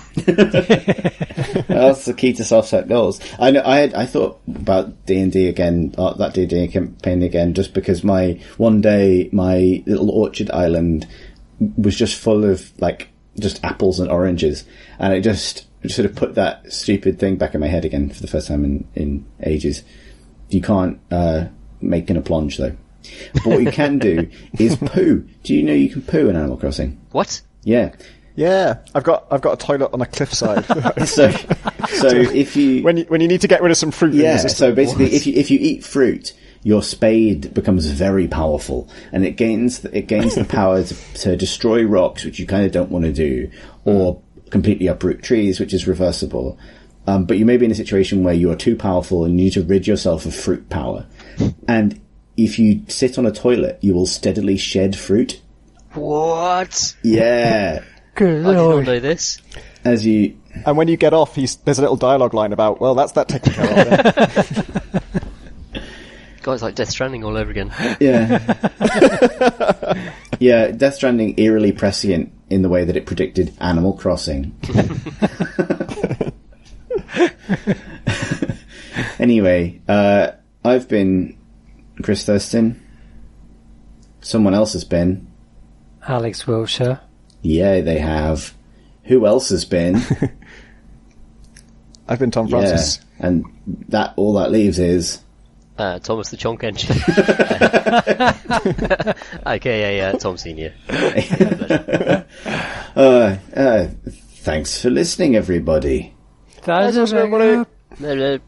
S1: That's the key to soft set goals. I know. I thought about D&D again, that D&D campaign again, just because my little orchard island was just full of just apples and oranges, and it just sort of put that stupid thing back in my head again for the first time in ages. You can't make an a plonge though. But what you can do is poo. Do you know you can poo in Animal Crossing?
S3: What?
S1: Yeah.
S4: Yeah, I've got a toilet on a cliffside.
S1: So if you
S4: when you need to get rid of some fruit.
S1: Yeah, so basically, if you eat fruit, your spade becomes very powerful, and it gains the power to destroy rocks, which you kind of don't want to do, or completely uproot trees, which is reversible. But you may be in a situation where you are too powerful and you need to rid yourself of fruit power. And if you sit on a toilet, you will steadily shed fruit.
S3: What?
S1: Yeah.
S2: Good
S3: I did not
S2: lord.
S3: know this.
S1: As you
S4: And when you get off, there's a little dialogue line about, well, that's that taken care of then.
S3: God, it's like Death Stranding all over again.
S1: Yeah. Yeah, Death Stranding eerily prescient in the way that it predicted Animal Crossing. Anyway, I've been Chris Thurston. Someone else has been.
S2: Alex Wilshire.
S1: Yeah, they have. Who else has been?
S4: I've been Tom Francis.
S1: Yeah, and all that leaves is...
S3: Thomas the Chonk Engine. AKA Tom Senior.
S1: Thanks for listening, everybody.
S2: That's
S3: No, no.